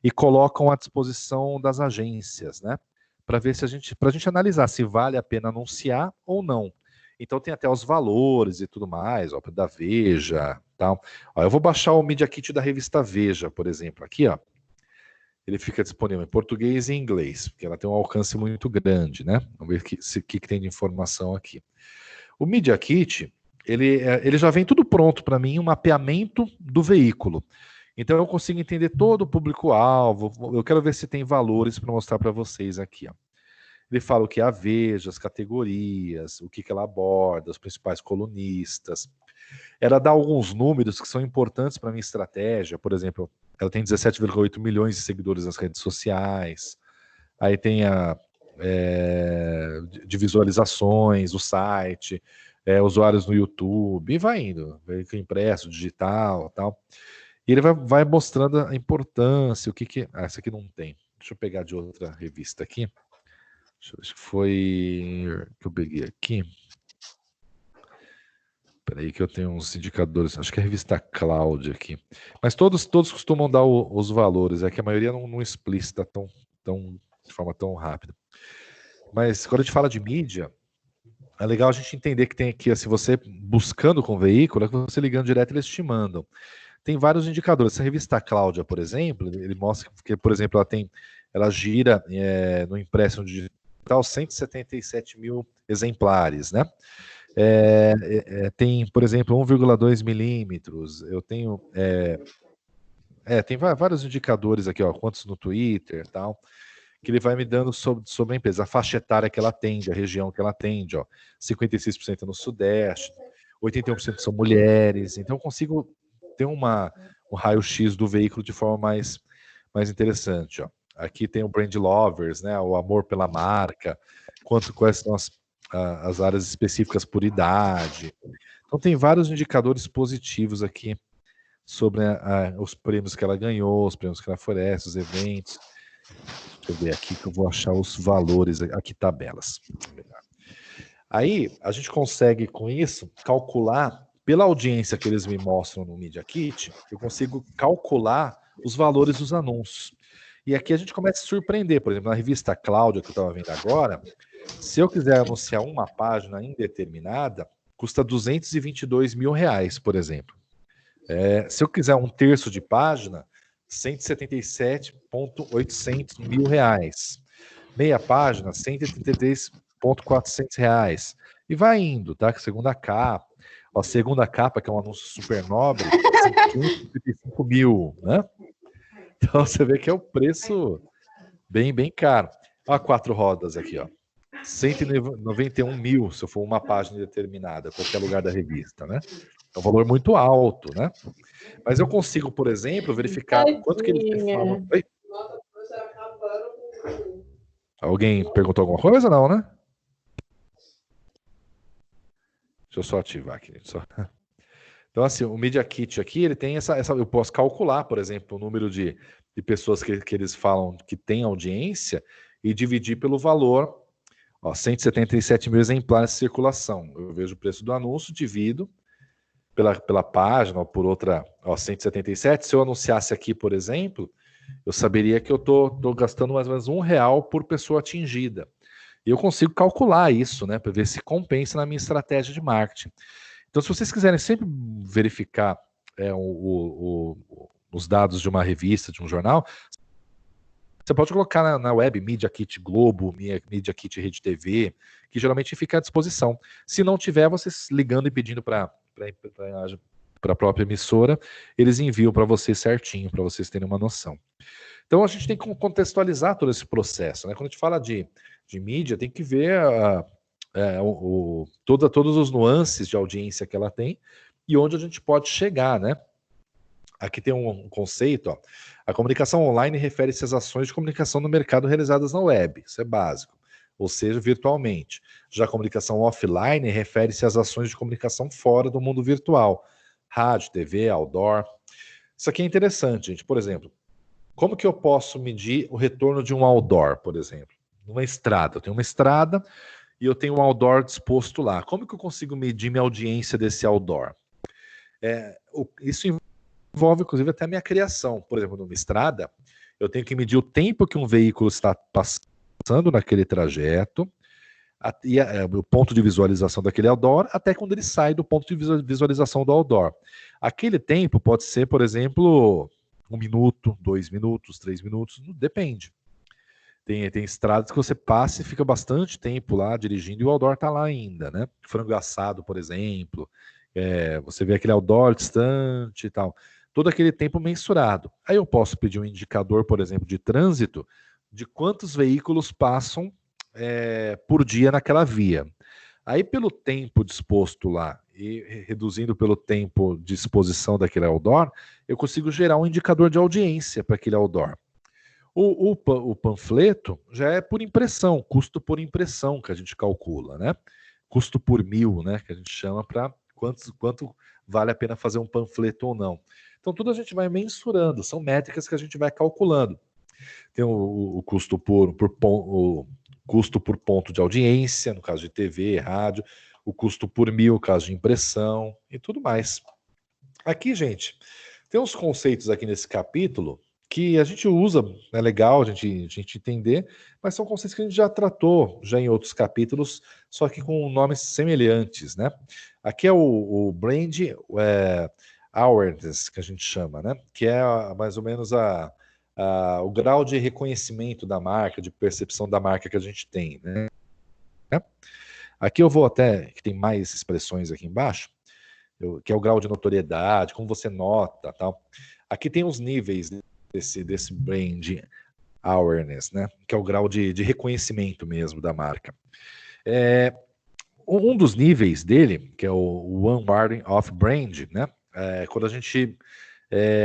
e colocam à disposição das agências, né? Para ver para a gente analisar se vale a pena anunciar ou não. Então tem até os valores e tudo mais, ó, da Veja, tal. Ó, eu vou baixar o Media Kit da revista Veja, por exemplo, aqui, ó. Ele fica disponível em português e em inglês, porque ela tem um alcance muito grande, né? Vamos ver o que tem de informação aqui. O Media Kit, ele já vem tudo pronto para mim, um mapeamento do veículo. Então eu consigo entender todo o público-alvo. Eu quero ver se tem valores para mostrar para vocês aqui, ó. Ele fala o que é a Veja, as categorias, o que ela aborda, os principais colunistas. Ela dá alguns números que são importantes para a minha estratégia. Por exemplo, ela tem 17,8 milhões de seguidores nas redes sociais. Aí tem de visualizações, o site, usuários no YouTube, e vai indo. Veículo impresso, digital, tal. E ele vai mostrando a importância, o que... Ah, essa aqui não tem. Deixa eu pegar de outra revista aqui. Acho que foi que eu peguei aqui. Peraí que eu tenho uns indicadores. Acho que é a revista Cloud aqui. Mas todos costumam dar os valores. É que a maioria não explicita de forma tão rápida. Mas quando a gente fala de mídia, é legal a gente entender que tem aqui, se você buscando com o veículo, é que você ligando direto, eles te mandam. Tem vários indicadores. Essa revista Cláudia, por exemplo, ele mostra que, por exemplo, ela gira no impresso digital 177 mil exemplares, né? Tem, por exemplo, 1,2 milímetros. Eu tenho... tem vários indicadores aqui, ó, quantos no Twitter e tal, que ele vai me dando sobre a empresa, a faixa etária que ela atende, a região que ela atende, ó, 56% no Sudeste, 81% são mulheres, então eu consigo ter um raio-x do veículo de forma mais interessante, ó. Aqui tem o Brand Lovers, né, o amor pela marca, quais são as áreas específicas por idade. Então tem vários indicadores positivos aqui sobre os prêmios que ela ganhou, os prêmios que ela oferece, os eventos. Deixa eu ver aqui que eu vou achar os valores, aqui tabelas. Aí a gente consegue com isso calcular, pela audiência que eles me mostram no Media Kit, eu consigo calcular os valores dos anúncios. E aqui a gente começa a se surpreender. Por exemplo, na revista Cláudia, que eu estava vendo agora, se eu quiser anunciar uma página indeterminada, custa R$222 mil, por exemplo. Se eu quiser um terço de página, R$177.800 mil. Meia página, R$133.400. E vai indo, tá? Segunda capa. A segunda capa, que é um anúncio super nobre, 535 mil, né? Então você vê que é um preço bem caro. Olha 4 rodas aqui, ó. 191 mil, se eu for uma página determinada, qualquer lugar da revista, né? É um valor muito alto, né? Mas eu consigo, por exemplo, verificar quanto que eles falam. Oi? Alguém perguntou alguma coisa, não, né? Deixa eu só ativar aqui. Então, assim, o Media Kit aqui, ele tem essa... Eu posso calcular, por exemplo, o número de pessoas que eles falam que tem audiência e dividir pelo valor, ó, 177 mil exemplares de circulação. Eu vejo o preço do anúncio, divido pela página ou por outra, ó, 177. Se eu anunciasse aqui, por exemplo, eu saberia que eu tô gastando mais ou menos R$1 por pessoa atingida. E eu consigo calcular isso, né, para ver se compensa na minha estratégia de marketing. Então, se vocês quiserem sempre verificar os dados de uma revista, de um jornal, você pode colocar na web Media Kit Globo, Media Kit Rede TV, que geralmente fica à disposição. Se não tiver, vocês ligando e pedindo para a própria emissora, eles enviam para vocês certinho, para vocês terem uma noção. Então, a gente tem que contextualizar todo esse processo, né? Quando a gente fala de mídia, tem que ver todos os nuances de audiência que ela tem e onde a gente pode chegar, né? Aqui tem um conceito, ó. A comunicação online refere-se às ações de comunicação no mercado realizadas na web, isso é básico, ou seja, virtualmente. Já a comunicação offline refere-se às ações de comunicação fora do mundo virtual, rádio, TV, outdoor. Isso aqui é interessante, gente. Por exemplo, como que eu posso medir o retorno de um outdoor, por exemplo? Numa estrada, eu tenho uma estrada e eu tenho um outdoor disposto lá. Como que eu consigo medir minha audiência desse outdoor? Isso envolve, inclusive, até a minha criação. Por exemplo, numa estrada, eu tenho que medir o tempo que um veículo está passando naquele trajeto, o ponto de visualização daquele outdoor, até quando ele sai do ponto de visualização do outdoor. Aquele tempo pode ser, por exemplo, 1 minuto, 2 minutos, 3 minutos, depende. Tem estradas que você passa e fica bastante tempo lá dirigindo e o outdoor está lá ainda, né? Frango assado, por exemplo, você vê aquele outdoor distante e tal. Todo aquele tempo mensurado. Aí eu posso pedir um indicador, por exemplo, de trânsito, de quantos veículos passam por dia naquela via. Aí, pelo tempo disposto lá e reduzindo pelo tempo de exposição daquele outdoor, eu consigo gerar um indicador de audiência para aquele outdoor. O panfleto já é por impressão, custo por impressão que a gente calcula, né? Custo por 1000, né? Que a gente chama para quanto vale a pena fazer um panfleto ou não. Então, tudo a gente vai mensurando, são métricas que a gente vai calculando. Tem o custo custo por ponto de audiência, no caso de TV, rádio, o custo por 1000, no caso de impressão e tudo mais. Aqui, gente, tem uns conceitos aqui nesse capítulo que a gente usa, é legal a gente entender, mas são conceitos que a gente já tratou já em outros capítulos, só que com nomes semelhantes, né? Aqui é o brand awareness, que a gente chama, né? Que é mais ou menos o grau de reconhecimento da marca, de percepção da marca que a gente tem, né? Aqui eu vou até, que tem mais expressões aqui embaixo, que é o grau de notoriedade, como você nota, tal. Aqui tem os níveis desse brand awareness, né? Que é o grau de reconhecimento mesmo da marca. Um dos níveis dele, que é o One Wording of Brand, né? Quando a gente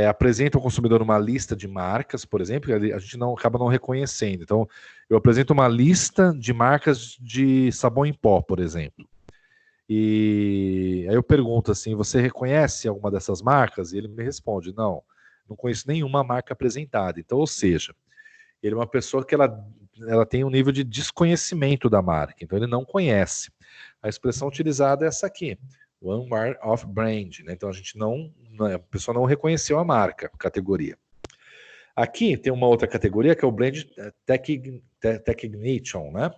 apresenta ao consumidor uma lista de marcas, por exemplo, a gente acaba não reconhecendo. Então, eu apresento uma lista de marcas de sabão em pó, por exemplo. E aí eu pergunto assim, você reconhece alguma dessas marcas? E ele me responde, não conheço nenhuma marca apresentada. Então, ou seja, ele é uma pessoa que ela tem um nível de desconhecimento da marca, então ele não conhece. A expressão utilizada é essa aqui, One Word of Brand, né? Então a pessoa não reconheceu a marca, categoria. Aqui tem uma outra categoria que é o Brand Techignition, né?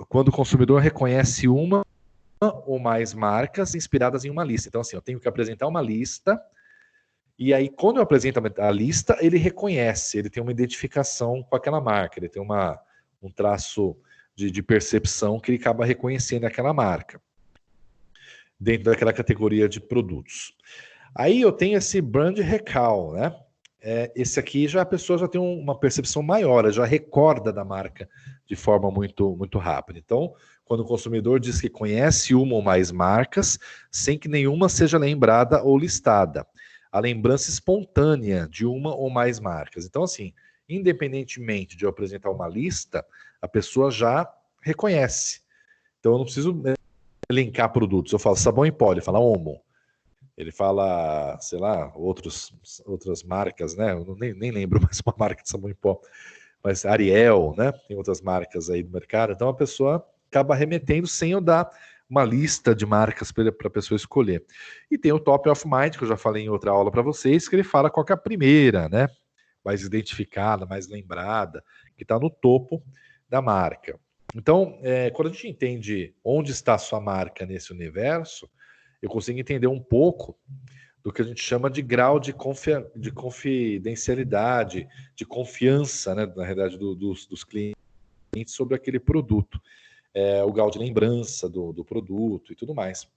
Quando o consumidor reconhece uma ou mais marcas inspiradas em uma lista. Então, assim, eu tenho que apresentar uma lista, e aí, quando eu apresento a lista, ele reconhece, ele tem uma identificação com aquela marca, ele tem um traço de percepção que ele acaba reconhecendo aquela marca, dentro daquela categoria de produtos. Aí eu tenho esse brand recall, né? Esse aqui a pessoa já tem uma percepção maior, ela já recorda da marca de forma muito, muito rápida. Então, quando o consumidor diz que conhece uma ou mais marcas, sem que nenhuma seja lembrada ou listada. A lembrança espontânea de uma ou mais marcas. Então, assim, independentemente de eu apresentar uma lista, a pessoa já reconhece. Então, eu não preciso elencar produtos. Eu falo sabão em pó, ele fala Omo. Ele fala, sei lá, outras marcas, né? Eu nem lembro mais uma marca de sabão em pó. Mas Ariel, né? Tem outras marcas aí no mercado. Então, a pessoa acaba remetendo sem eu dar uma lista de marcas para a pessoa escolher. E tem o Top of Mind, que eu já falei em outra aula para vocês, que ele fala qual que é a primeira, né? Mais identificada, mais lembrada, que está no topo da marca. Então, quando a gente entende onde está a sua marca nesse universo, eu consigo entender um pouco do que a gente chama de grau de confidencialidade, de confiança, né, na realidade, dos clientes sobre aquele produto. O grau de lembrança do produto e tudo mais.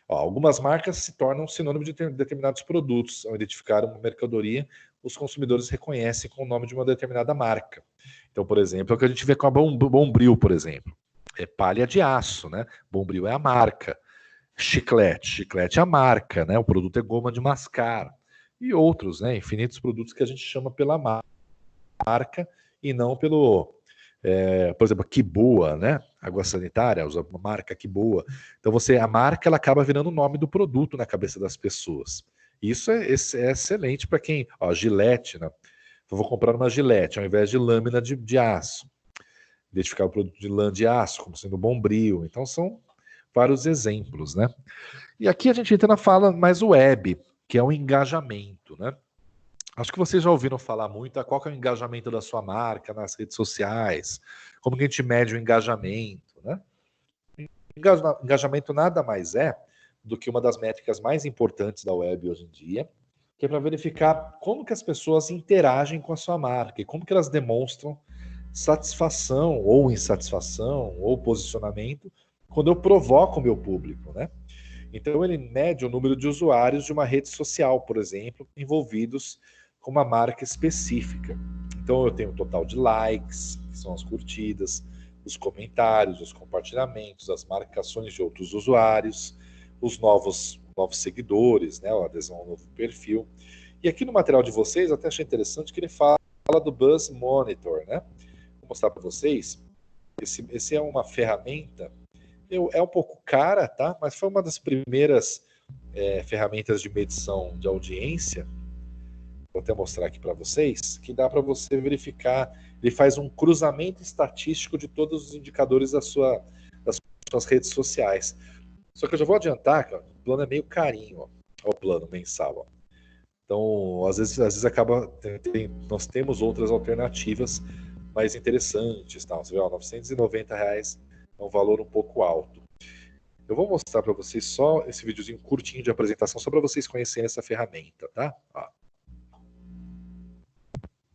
Algumas marcas se tornam sinônimo de determinados produtos. Ao identificar uma mercadoria, os consumidores reconhecem com o nome de uma determinada marca. Então, por exemplo, é o que a gente vê com a Bombril, por exemplo. é palha de aço, né? Bombril é a marca. Chiclete é a marca, né? O produto é goma de mascar. E outros, né? Infinitos produtos que a gente chama pela marca e não pelo, por exemplo, que boa, né? Água sanitária, usa a marca que boa. Então a marca ela acaba virando o nome do produto na cabeça das pessoas. Isso é excelente para quem, ó, Gillette, né? Eu vou comprar uma Gillette ao invés de lâmina de aço. Identificar o produto de lã de aço como sendo Bombril. Então são vários exemplos, né? E aqui a gente entra na fala mais web, que é o engajamento, né? Acho que vocês já ouviram falar muito qual que é o engajamento da sua marca nas redes sociais, como que a gente mede o engajamento, né? Engajamento nada mais é do que uma das métricas mais importantes da web hoje em dia, que é para verificar como que as pessoas interagem com a sua marca e como que elas demonstram satisfação ou insatisfação ou posicionamento quando eu provoco o meu público, né? Então ele mede o número de usuários de uma rede social, por exemplo, envolvidos com uma marca específica. Então eu tenho o total de likes, que são as curtidas, os comentários, os compartilhamentos, as marcações de outros usuários, os novos seguidores, né, a adesão ao novo perfil. E aqui no material de vocês, até achei interessante que ele fala do Buzz Monitor, né? Vou mostrar para vocês. Esse é uma ferramenta, é um pouco cara, tá? Mas foi uma das primeiras ferramentas de medição de audiência. Vou até mostrar aqui para vocês, que dá para você verificar. Ele faz um cruzamento estatístico de todos os indicadores das suas redes sociais. Só que eu já vou adiantar que o plano é meio carinho, ó, o plano mensal. Ó. Então, às vezes acaba... nós temos outras alternativas mais interessantes. Tá? Você vê, ó, R$990 é um valor um pouco alto. Eu vou mostrar para vocês só esse videozinho curtinho de apresentação, só para vocês conhecerem essa ferramenta, tá? Ó.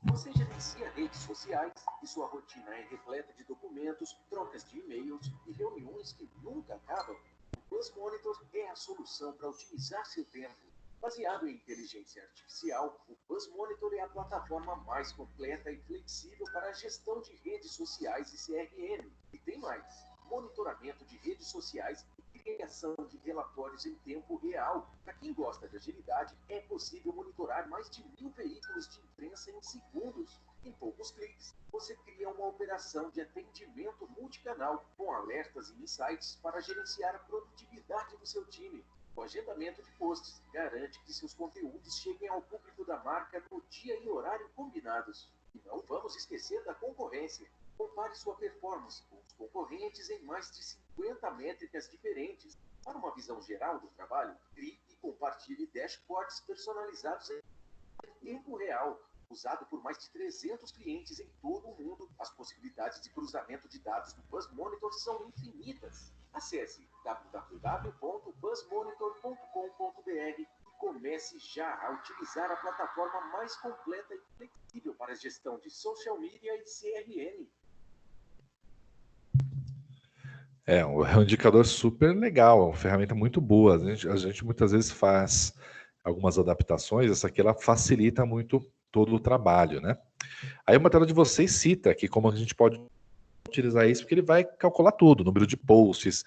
Você gerencia redes sociais e sua rotina é repleta de documentos, trocas de e-mails e reuniões que nunca acabam? O Buzz Monitor é a solução para otimizar seu tempo. Baseado em inteligência artificial, o Buzz Monitor é a plataforma mais completa e flexível para a gestão de redes sociais e CRM. E tem mais: monitoramento de redes sociais e criação de relatórios em tempo real. Para quem gosta de agilidade, é possível monitorar mais de 1000 veículos de imprensa em segundos. Em poucos cliques, você cria uma operação de atendimento multicanal, com alertas e insights para gerenciar a produtividade do seu time. O agendamento de posts garante que seus conteúdos cheguem ao público da marca no dia e horário combinados. E não vamos esquecer da concorrência. Compare sua performance com os concorrentes em mais de 50 métricas diferentes. Para uma visão geral do trabalho, crie e compartilhe dashboards personalizados em tempo real. Usado por mais de 300 clientes em todo o mundo, as possibilidades de cruzamento de dados do Buzz Monitor são infinitas. Acesse www.buzzmonitor.com.br e comece já a utilizar a plataforma mais completa e flexível para a gestão de social media e CRM. É um indicador super legal, é uma ferramenta muito boa. A gente muitas vezes faz algumas adaptações, essa aqui ela facilita muito todo o trabalho, né? Aí o material de vocês cita aqui como a gente pode utilizar isso, porque ele vai calcular tudo, número de posts,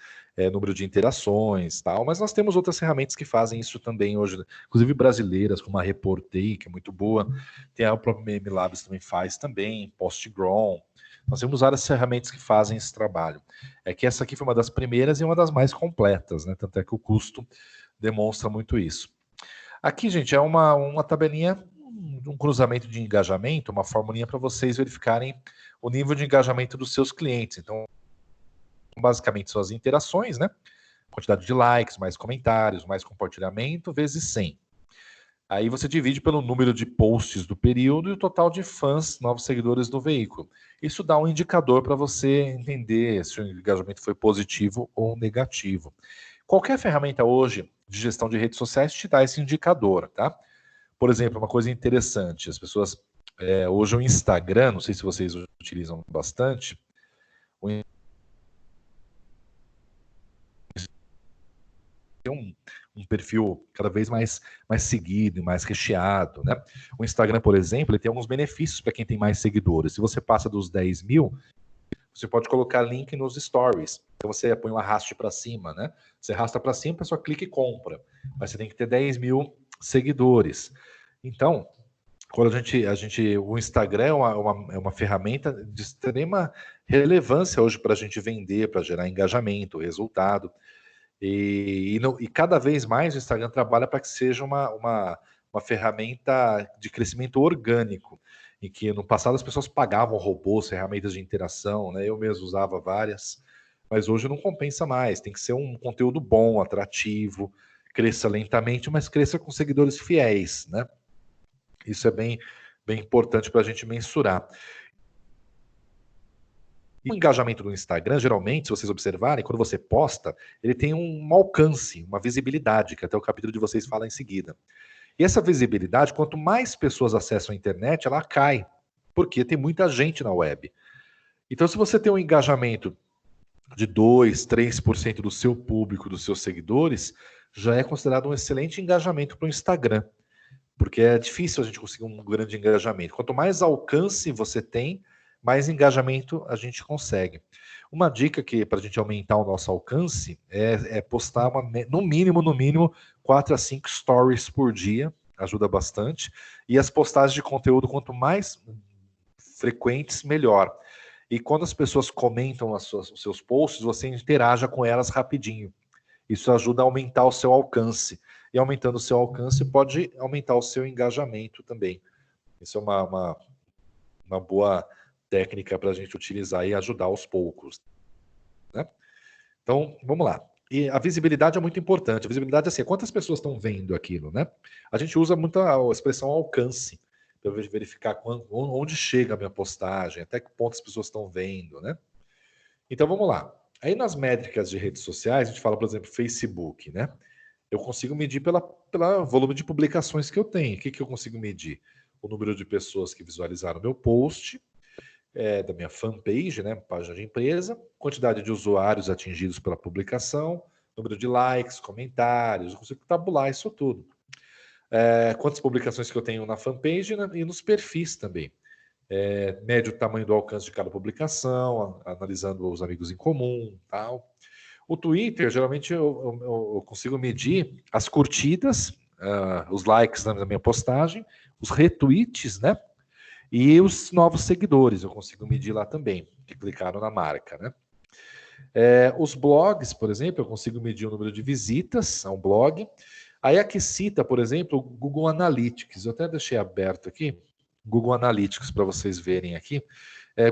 número de interações, tal, mas nós temos outras ferramentas que fazem isso também hoje, inclusive brasileiras, como a Reportei, que é muito boa, tem a própria Meme Labs também faz também, Postgron, nós temos várias ferramentas que fazem esse trabalho. É que essa aqui foi uma das primeiras e uma das mais completas, né? Tanto é que o custo demonstra muito isso. Aqui, gente, é uma tabelinha, um cruzamento de engajamento, uma formulinha para vocês verificarem o nível de engajamento dos seus clientes. Então, basicamente, são as interações, né? Quantidade de likes, mais comentários, mais compartilhamento, vezes 100. Aí você divide pelo número de posts do período e o total de fãs, novos seguidores do veículo. Isso dá um indicador para você entender se o engajamento foi positivo ou negativo. Qualquer ferramenta hoje de gestão de redes sociais te dá esse indicador, tá? Por exemplo, uma coisa interessante, as pessoas... hoje o Instagram, não sei se vocês utilizam bastante, tem um perfil cada vez mais seguido e mais recheado, né? O Instagram, por exemplo, ele tem alguns benefícios para quem tem mais seguidores. Se você passa dos 10 mil, você pode colocar link nos stories. Então você põe um arraste para cima, né? Você arrasta para cima, a pessoa clica e compra. Mas você tem que ter 10 mil seguidores. Então, quando o Instagram é uma ferramenta de extrema relevância hoje para a gente vender, para gerar engajamento, resultado. E cada vez mais o Instagram trabalha para que seja uma ferramenta de crescimento orgânico, em que no passado as pessoas pagavam robôs, ferramentas de interação, né? Eu mesmo usava várias, mas hoje não compensa mais. Tem que ser um conteúdo bom, atrativo, cresça lentamente, mas cresça com seguidores fiéis, né? Isso é bem importante para a gente mensurar. E o engajamento do Instagram, geralmente, se vocês observarem, quando você posta, ele tem um alcance, uma visibilidade, que até o capítulo de vocês fala em seguida. E essa visibilidade, quanto mais pessoas acessam a internet, ela cai, porque tem muita gente na web. Então, se você tem um engajamento de 2%, 3% do seu público, dos seus seguidores, já é considerado um excelente engajamento para o Instagram. Porque é difícil a gente conseguir um grande engajamento. Quanto mais alcance você tem, mais engajamento a gente consegue. Uma dica que para a gente aumentar o nosso alcance é postar no mínimo 4 a 5 stories por dia, ajuda bastante. E as postagens de conteúdo, quanto mais frequentes, melhor. E quando as pessoas comentam os seus posts, você interaja com elas rapidinho. Isso ajuda a aumentar o seu alcance. E aumentando o seu alcance, pode aumentar o seu engajamento também. Isso é uma boa técnica para a gente utilizar e ajudar aos poucos, né? Então, vamos lá. E a visibilidade é muito importante. A visibilidade é assim, quantas pessoas estão vendo aquilo, né? A gente usa muito a expressão alcance, para verificar onde chega a minha postagem, até que ponto as pessoas estão vendo, né? Então, vamos lá. Aí nas métricas de redes sociais, a gente fala, por exemplo, Facebook, né? Eu consigo medir pelo volume de publicações que eu tenho. O que eu consigo medir? O número de pessoas que visualizaram meu post, da minha fanpage, né, página de empresa, quantidade de usuários atingidos pela publicação, número de likes, comentários, eu consigo tabular isso tudo. Quantas publicações que eu tenho na fanpage, né, e nos perfis também. Médio tamanho do alcance de cada publicação, analisando os amigos em comum, tal. O Twitter, geralmente eu consigo medir as curtidas, os likes na minha postagem, os retweets, né? E os novos seguidores, eu consigo medir lá também, que clicaram na marca, né? Os blogs, por exemplo, eu consigo medir o número de visitas a um blog. Aí aqui cita, por exemplo, o Google Analytics. Eu até deixei aberto aqui, Google Analytics, para vocês verem aqui.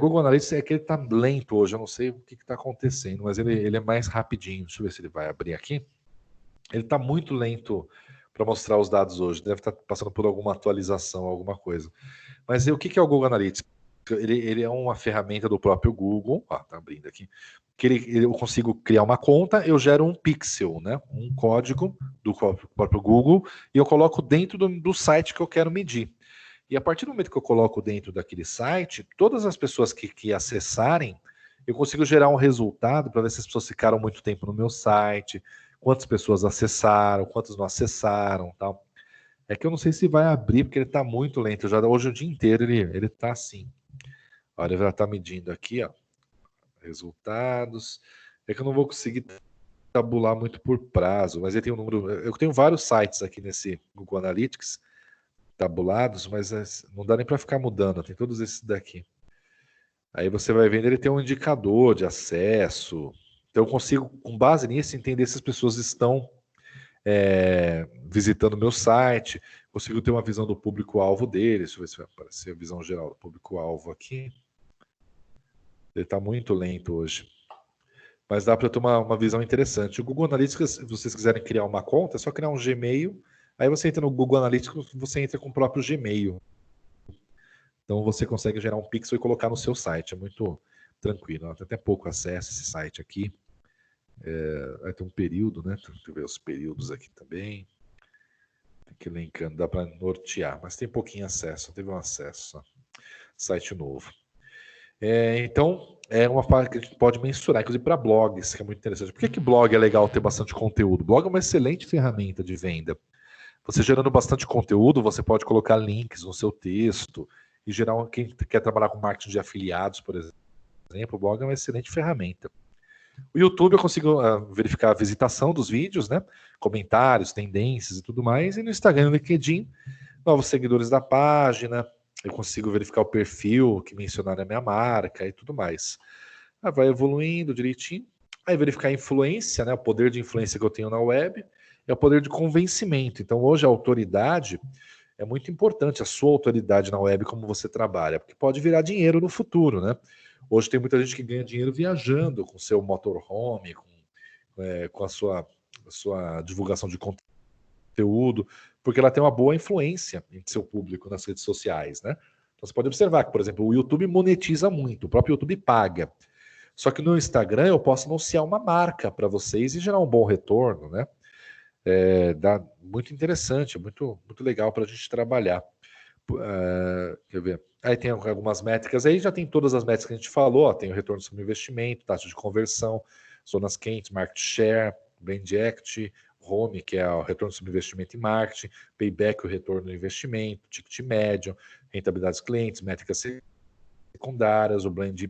Google Analytics é que ele está lento hoje, eu não sei o que está acontecendo, mas ele é mais rapidinho. Deixa eu ver se ele vai abrir aqui. Ele está muito lento para mostrar os dados hoje, deve estar passando por alguma atualização, alguma coisa. Mas o que é o Google Analytics? Ele é uma ferramenta do próprio Google, tá abrindo aqui, que eu consigo criar uma conta, eu gero um pixel, né, um código do próprio Google, e eu coloco dentro do site que eu quero medir. E a partir do momento que eu coloco dentro daquele site, todas as pessoas que acessarem, eu consigo gerar um resultado para ver se as pessoas ficaram muito tempo no meu site, quantas pessoas acessaram, quantas não acessaram, tal. É que eu não sei se vai abrir, porque ele está muito lento. Hoje o dia inteiro ele está assim. Olha, ele já está medindo aqui, ó, resultados. É que eu não vou conseguir tabular muito por prazo, mas ele tem um número. Eu tenho vários sites aqui nesse Google Analytics tabulados, mas não dá nem para ficar mudando. Tem todos esses daqui. Aí você vai vendo, ele tem um indicador de acesso. Então eu consigo, com base nisso, entender se as pessoas estão visitando o meu site, consigo ter uma visão do público-alvo dele. Deixa eu ver se vai aparecer a visão geral do público-alvo aqui. Ele está muito lento hoje. Mas dá para ter uma visão interessante. O Google Analytics, se vocês quiserem criar uma conta, é só criar um Gmail. Aí você entra no Google Analytics, você entra com o próprio Gmail. Então você consegue gerar um pixel e colocar no seu site. É muito tranquilo. Tem até pouco acesso a esse site aqui. Vai ter um período, né? Deixa eu ver os períodos aqui também. Tem que ir linkando, dá para nortear, mas tem pouquinho acesso. Teve um acesso. Site novo. Então, é uma parte que a gente pode mensurar, inclusive para blogs, que é muito interessante. Por que blog é legal ter bastante conteúdo? Blog é uma excelente ferramenta de venda. Você gerando bastante conteúdo, você pode colocar links no seu texto e gerar quem quer trabalhar com marketing de afiliados, por exemplo, exemplo, o blog é uma excelente ferramenta. O YouTube eu consigo verificar a visitação dos vídeos, né? Comentários, tendências e tudo mais. E no Instagram e no LinkedIn, novos seguidores da página, eu consigo verificar o perfil que mencionaram a minha marca e tudo mais. Vai evoluindo direitinho. Aí verificar a influência, né? O poder de influência que eu tenho na web é o poder de convencimento. Então hoje a autoridade é muito importante, a sua autoridade na web, como você trabalha, porque pode virar dinheiro no futuro, né? Hoje tem muita gente que ganha dinheiro viajando com seu motorhome, com a sua divulgação de conteúdo, porque ela tem uma boa influência entre seu público nas redes sociais, né? Então você pode observar que, por exemplo, o YouTube monetiza muito, o próprio YouTube paga. Só que no Instagram eu posso anunciar uma marca para vocês e gerar um bom retorno, né? Dá muito interessante, muito legal para a gente trabalhar. Quer ver? Aí tem algumas métricas, aí já tem todas as métricas que a gente falou, tem o retorno sobre investimento, taxa de conversão, zonas quentes, market share, brand equity, home, que é o retorno sobre investimento em marketing, payback, o retorno no investimento, ticket médio, rentabilidade dos clientes, métricas secundárias, o brand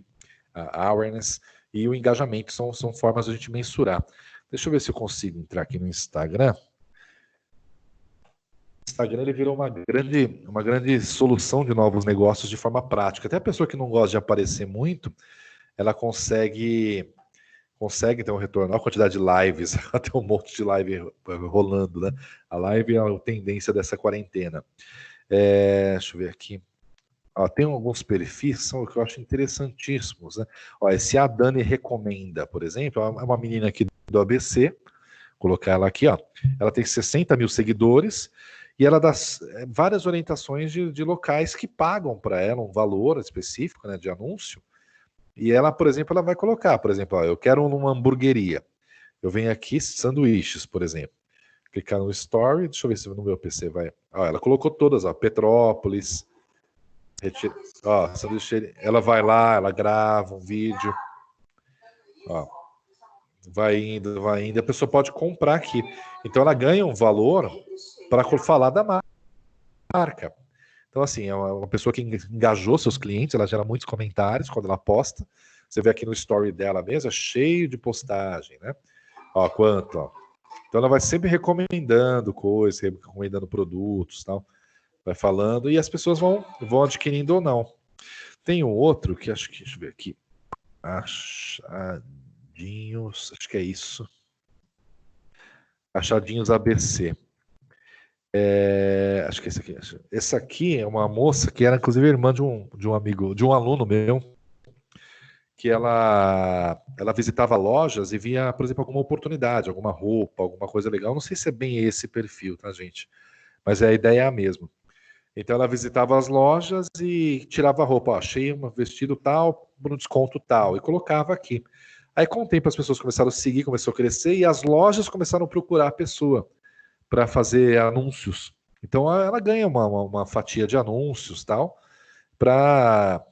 awareness e o engajamento são formas de a gente mensurar. Deixa eu ver se eu consigo entrar aqui no Instagram. O Instagram ele virou uma grande solução de novos negócios de forma prática. Até a pessoa que não gosta de aparecer muito, ela consegue ter um retorno. Olha a quantidade de lives, tem um monte de live rolando, né? A live é a tendência dessa quarentena. Deixa eu ver aqui. Tem alguns perfis que eu acho interessantíssimos, né? Esse a Dani recomenda, por exemplo, é uma menina aqui do ABC, colocar ela aqui, ela tem 60 mil seguidores e ela dá várias orientações de locais que pagam para ela um valor específico, né, de anúncio. E ela, por exemplo, ela vai colocar, por exemplo, eu quero uma hamburgueria. Eu venho aqui, sanduíches, por exemplo. Clicar no Story, deixa eu ver se no meu PC vai. Ela colocou todas, Petrópolis. Sanduíche, ela vai lá, ela grava um vídeo. Vai indo, a pessoa pode comprar aqui. Então ela ganha um valor para falar da marca. Então, assim, é uma pessoa que engajou seus clientes, ela gera muitos comentários quando ela posta. Você vê aqui no story dela mesmo, é cheio de postagem, né? Quanto. Então ela vai sempre recomendando coisas, recomendando produtos, tal. Vai falando e as pessoas vão adquirindo ou não. Tem um outro que acho que, deixa eu ver aqui. Achadinhos, acho que é isso. Achadinhos ABC. Acho que é esse aqui. Essa aqui é uma moça que era, inclusive, irmã de um amigo, de um aluno meu, que ela visitava lojas e via, por exemplo, alguma oportunidade, alguma roupa, alguma coisa legal. Não sei se é bem esse perfil, tá, gente? Mas a ideia é a mesma. Então ela visitava as lojas e tirava a roupa, achei um vestido tal, por um desconto tal, e colocava aqui. Aí com o tempo as pessoas começaram a seguir, começou a crescer, e as lojas começaram a procurar a pessoa para fazer anúncios. Então ela ganha uma fatia de anúncios tal, para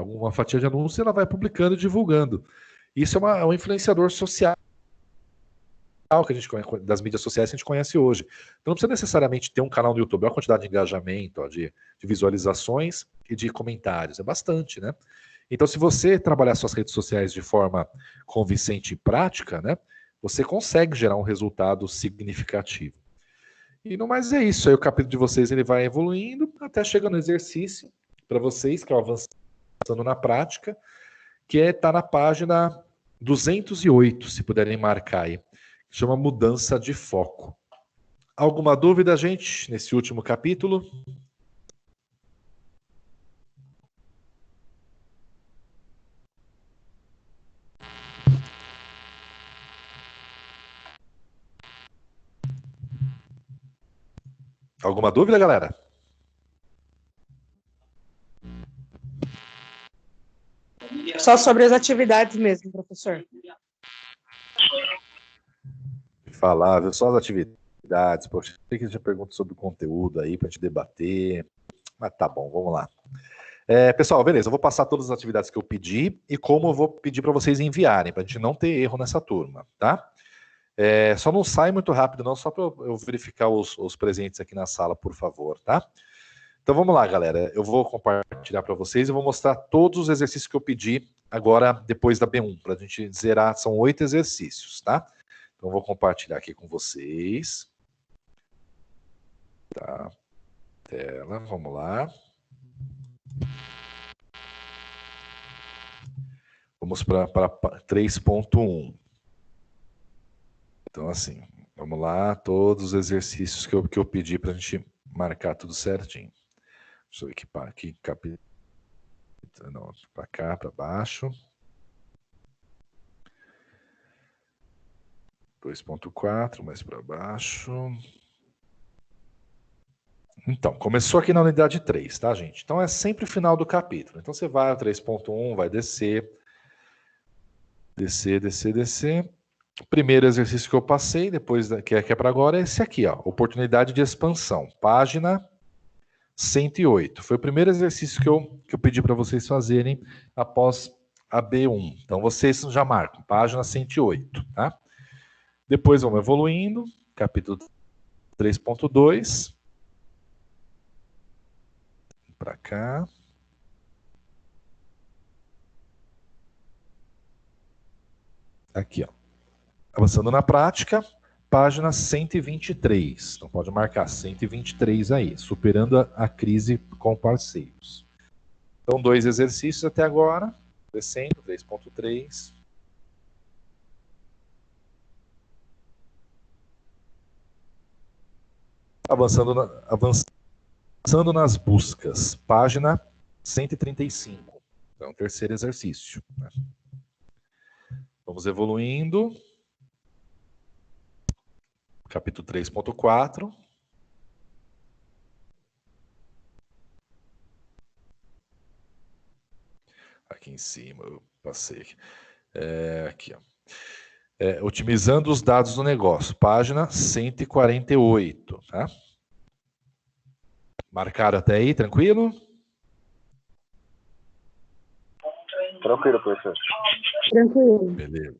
uma fatia de anúncios ela vai publicando e divulgando. Isso é um influenciador social que a gente conhece, das mídias sociais que a gente conhece hoje. Então não precisa necessariamente ter um canal no YouTube, olha a quantidade de engajamento, de visualizações e de comentários, é bastante, né? Então se você trabalhar suas redes sociais de forma convincente e prática, né, você consegue gerar um resultado significativo. E no mais é isso, aí o capítulo de vocês ele vai evoluindo até chegar no exercício para vocês, que é o avançando na prática, que está na página 208, se puderem marcar aí. Chama mudança de foco. Alguma dúvida, gente, nesse último capítulo? Alguma dúvida, galera? Só sobre as atividades mesmo, professor. Falar, viu? Só as atividades. Poxa, sei que a gente pergunta sobre o conteúdo aí para a gente debater. Mas tá bom, vamos lá. Pessoal, beleza, eu vou passar todas as atividades que eu pedi e como eu vou pedir para vocês enviarem, para a gente não ter erro nessa turma, tá? Só não sai muito rápido não, só para eu verificar os presentes aqui na sala, por favor, tá? Então vamos lá, galera. Eu vou compartilhar para vocês e vou mostrar todos os exercícios que eu pedi agora depois da B1, para a gente zerar. São 8 exercícios, tá? Então eu vou compartilhar aqui com vocês. Tá. Tela, vamos lá. Vamos para 3.1. Então, assim, vamos lá, todos os exercícios que eu pedi para a gente marcar tudo certinho. Deixa eu equipar aqui, para cá, para baixo. 2.4, mais para baixo. Então, começou aqui na unidade 3, tá, gente? Então, é sempre o final do capítulo. Então, você vai ao 3.1, vai descer. Descer. O primeiro exercício que eu passei, depois que é para agora, é esse aqui, ó. Oportunidade de expansão. Página 108. Foi o primeiro exercício que eu pedi para vocês fazerem após a B1. Então, vocês já marcam. Página 108, tá? Depois vamos evoluindo. Capítulo 3.2. Para cá. Aqui, ó. Avançando na prática, página 123. Então pode marcar 123 aí, superando a crise com parceiros. Então 2 exercícios até agora, descendo, 3.3. Avançando nas buscas, página 135. Então, terceiro exercício. Né? Vamos evoluindo. Capítulo 3.4. Aqui em cima, eu passei aqui. Aqui, ó. Otimizando os dados do negócio. Página 148. Tá? Marcaram até aí, tranquilo? Tranquilo, professor. Tranquilo. Beleza.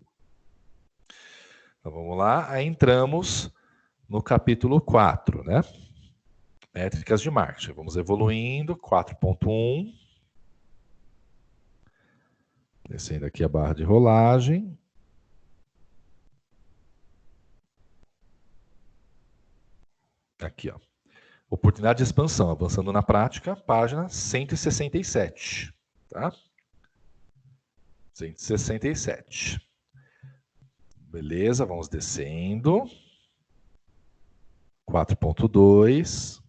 Então vamos lá. Aí entramos no capítulo 4, né? Métricas de marketing. Vamos evoluindo. 4.1. Descendo aqui a barra de rolagem. Aqui, ó. Oportunidade de expansão. Avançando na prática, página 167. Tá? 167. Beleza, vamos descendo. 4.2.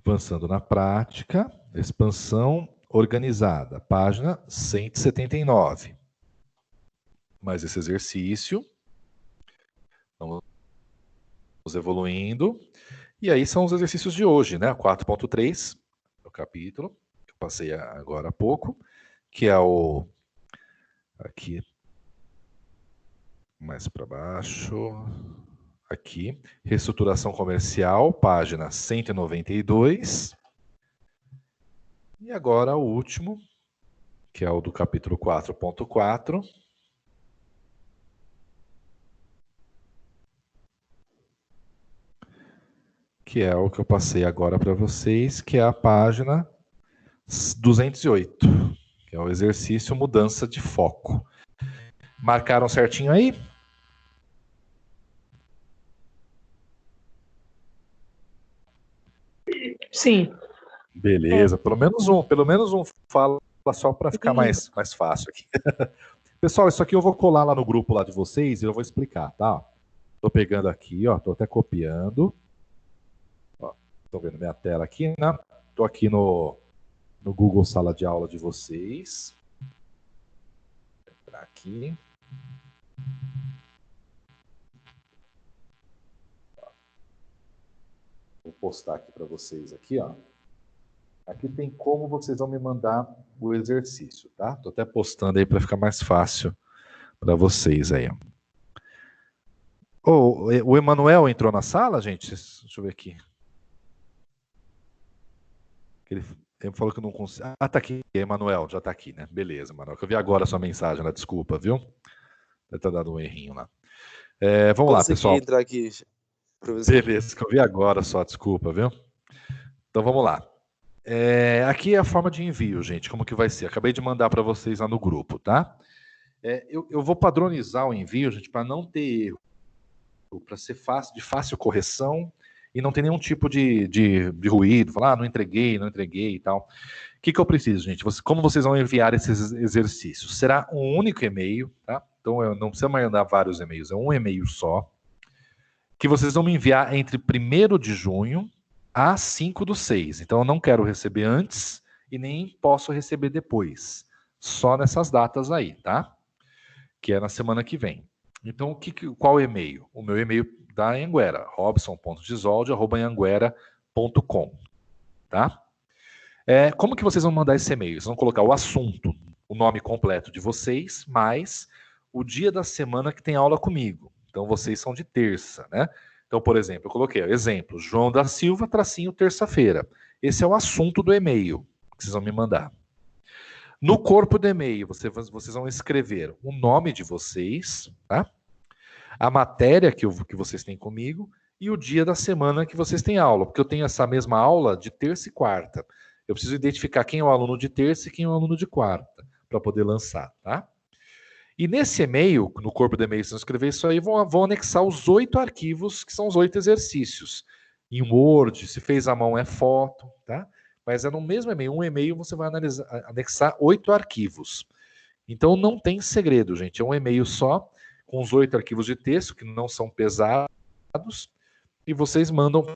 Avançando na prática, expansão organizada, página 179. Mais esse exercício. Vamos evoluindo. E aí são os exercícios de hoje, né? 4.3, o capítulo, que eu passei agora há pouco, que é o... Aqui, mais para baixo... Aqui, reestruturação comercial, página 192. E agora o último, que é o do capítulo 4.4. Que é o que eu passei agora para vocês, que é a página 208, que é o exercício mudança de foco. Marcaram certinho aí? Sim. Beleza, pelo menos um fala só para ficar mais fácil aqui. Pessoal, isso aqui eu vou colar lá no grupo lá de vocês e eu vou explicar, tá? Tô pegando aqui, ó, tô até copiando. Ó, tô vendo minha tela aqui, né? Tô aqui no Google Sala de Aula de vocês. Vou entrar aqui. Vou postar aqui para vocês aqui, ó. Aqui tem como vocês vão me mandar o exercício, tá? Tô até postando aí para ficar mais fácil para vocês aí, ó. Oh, o Emanuel entrou na sala, gente? Deixa eu ver aqui. Ele falou que não consegue. Ah, tá aqui, Emanuel, já tá aqui, né? Beleza, Emanuel. Que eu vi agora a sua mensagem, né? Desculpa, viu? Deve ter dado um errinho lá. Vamos lá, Consegui pessoal. entrar aqui, professor. Beleza, que eu vi agora só, desculpa, viu? Então vamos lá. Aqui é a forma de envio, gente, como que vai ser? Acabei de mandar para vocês lá no grupo, tá? Eu vou padronizar o envio, gente, para não ter erro, para ser de fácil correção e não ter nenhum tipo de ruído, falar, não entreguei e tal. O que eu preciso, gente? Como vocês vão enviar esses exercícios? Será um único e-mail, tá? Então eu não precisa mandar vários e-mails, é um e-mail só, que vocês vão me enviar entre 1º de junho a 5/6. Então eu não quero receber antes e nem posso receber depois. Só nessas datas aí, tá? Que é na semana que vem. Então, qual e-mail? O meu e-mail da Anhanguera, robson.gisoldi@anhanguera.com, tá? Como que vocês vão mandar esse e-mail? Vocês vão colocar o assunto, o nome completo de vocês, mais o dia da semana que tem aula comigo. Então, vocês são de terça, né? Então, por exemplo, eu coloquei, exemplo, João da Silva, terça-feira. Esse é o assunto do e-mail que vocês vão me mandar. No corpo do e-mail, vocês vão escrever o nome de vocês, tá? A matéria que vocês têm comigo e o dia da semana que vocês têm aula, porque eu tenho essa mesma aula de terça e quarta. Eu preciso identificar quem é o aluno de terça e quem é o aluno de quarta, para poder lançar, tá? E nesse e-mail, no corpo do e-mail, se eu escrever isso aí, vão anexar os 8 arquivos, que são os 8 exercícios. Em Word, se fez à mão é foto, tá? Mas é no mesmo e-mail. Um e-mail você vai anexar 8 arquivos. Então não tem segredo, gente. É um e-mail só, com os 8 arquivos de texto, que não são pesados, e vocês mandam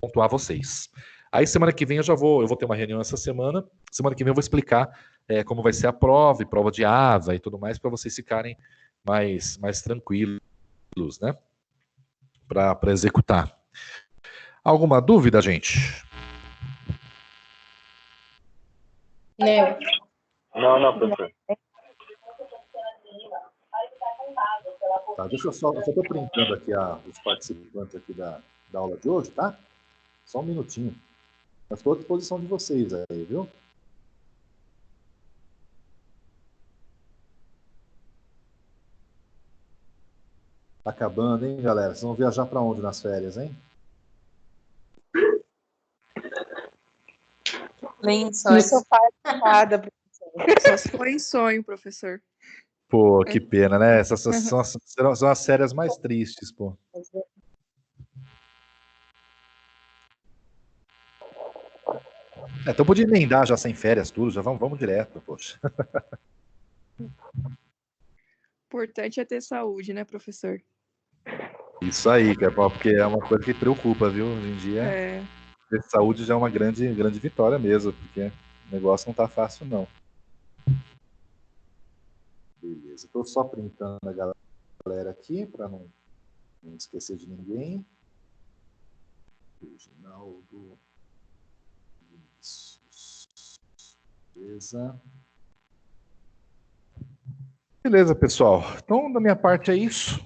pontuar vocês. Aí semana que vem eu vou ter uma reunião essa semana. Semana que vem eu vou explicar como vai ser a prova, e prova de AVA e tudo mais, para vocês ficarem mais tranquilos, né? Para executar. Alguma dúvida, gente? Não, professor. Tá, deixa eu só estou printando aqui os participantes aqui da aula de hoje, tá? Só um minutinho. Mas estou à disposição de vocês aí, viu? Tá acabando, hein, galera? Vocês vão viajar para onde nas férias, hein? Lençóis. Isso faz nada, professor. Só se for em sonho, professor. Pô, que pena, né? Essas são as férias mais tristes, pô. Então podia emendar já sem férias tudo, já vamos direto, poxa. Importante é ter saúde, né, professor? Isso aí, porque é uma coisa que preocupa, viu? Hoje em dia, ter saúde já é uma grande vitória mesmo, porque o negócio não tá fácil, não. Beleza, estou só printando a galera aqui, para não esquecer de ninguém. Reginaldo. Beleza, pessoal. Então, da minha parte é isso.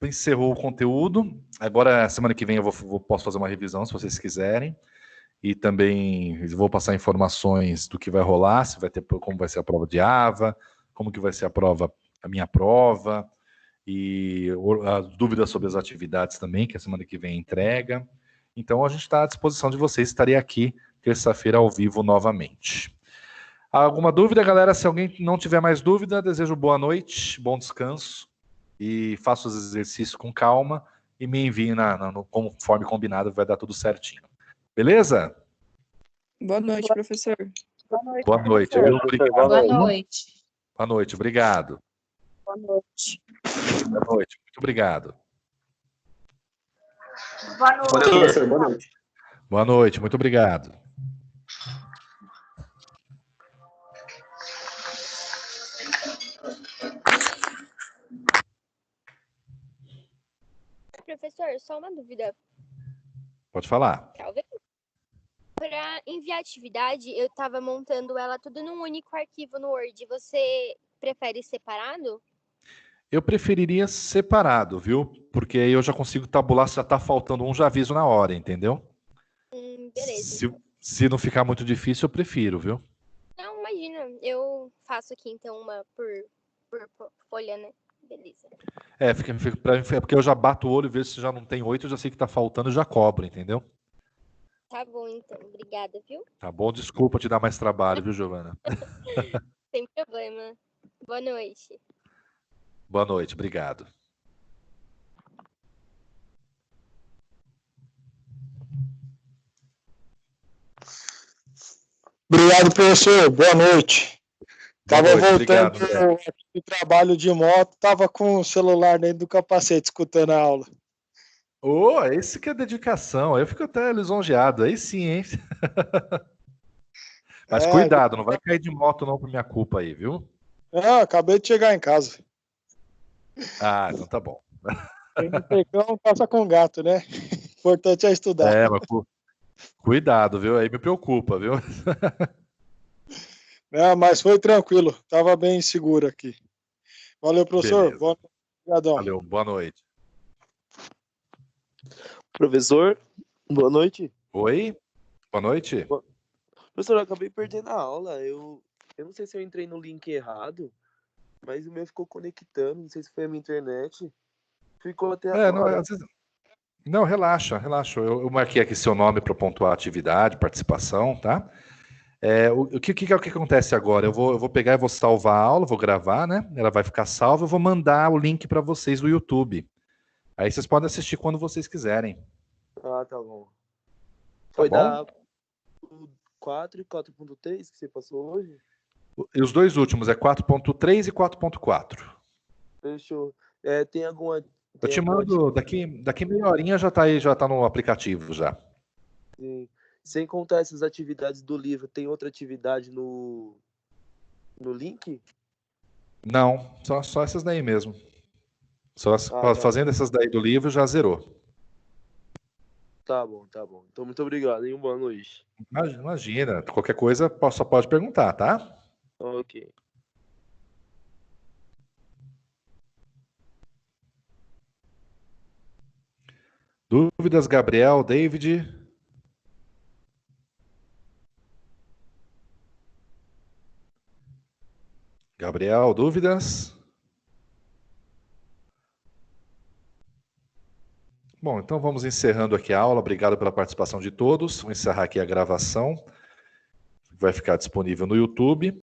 Encerrou o conteúdo. Agora, semana que vem eu posso fazer uma revisão, se vocês quiserem. E também vou passar informações do que vai rolar, como vai ser a prova de AVA, como que vai ser a minha prova, e as dúvidas sobre as atividades também, que a semana que vem entrega. Então, a gente está à disposição de vocês. Estarei aqui terça-feira ao vivo novamente. Alguma dúvida, galera? Se alguém não tiver mais dúvida, desejo boa noite, bom descanso, e faça os exercícios com calma e me enviem conforme combinado, vai dar tudo certinho. Beleza? Boa noite, professor. Boa noite. Boa noite. Obrigado. Boa noite. Boa noite, obrigado. Boa noite. Boa noite, muito obrigado. Boa noite. Professor, boa noite. Boa noite, muito obrigado. Professor, só uma dúvida. Pode falar. Talvez. Para enviar atividade, eu estava montando ela tudo num único arquivo no Word. Você prefere separado? Eu preferiria separado, viu? Porque aí eu já consigo tabular, se já tá faltando um, já aviso na hora, entendeu? Beleza. Se não ficar muito difícil, eu prefiro, viu? Não, imagina. Eu faço aqui, então, uma por por folha, né? Beleza. É porque eu já bato o olho e vejo se já não tem 8, eu já sei que tá faltando e já cobro, entendeu? Tá bom, então. Obrigada, viu? Tá bom? Desculpa te dar mais trabalho, viu, Giovana? Sem problema. Boa noite. Boa noite, obrigado. Obrigado, professor. Boa noite. Boa Tava noite, obrigado, voltando André. do trabalho de moto, tava com o celular dentro do capacete escutando a aula. Ô, esse que é dedicação. Eu fico até lisonjeado. Aí sim, hein? Mas cuidado, não vai cair de moto não por minha culpa aí, viu? Acabei de chegar em casa. Ah, então tá bom. Quem não tem cão, passa com gato, né? Importante é estudar. É, mas cuidado, viu? Aí me preocupa, viu? Mas foi tranquilo, tava bem seguro aqui. Valeu, professor. Beleza. Boa noite. Obrigadão. Valeu, boa noite. Professor, boa noite. Oi, boa noite. Professor, eu acabei perdendo a aula. Eu não sei se eu entrei no link errado, mas o meu ficou conectando. Não sei se foi a minha internet. Ficou até agora. Não, relaxa. Eu marquei aqui seu nome para pontuar a atividade, participação, tá? O que acontece agora? Eu vou pegar e vou salvar a aula, vou gravar, né? Ela vai ficar salva, eu vou mandar o link para vocês do YouTube. Aí vocês podem assistir quando vocês quiserem. Ah, tá bom. Foi bom? da 4 e 4.3 que você passou hoje? E os dois últimos é 4.3 e 4.4. Fechou. Tem alguma... Eu te mando, daqui meia horinha já tá aí, já tá no aplicativo já. Sim. Sem contar essas atividades do livro, tem outra atividade no link? Não, só essas daí mesmo. Tá. Fazendo essas daí do livro já zerou. Tá bom. Então, muito obrigado, hein? Boa noite. Imagina, qualquer coisa só pode perguntar, tá? Ok. Dúvidas, Gabriel, David? Gabriel, dúvidas? Bom, então vamos encerrando aqui a aula. Obrigado pela participação de todos. Vou encerrar aqui a gravação. Vai ficar disponível no YouTube.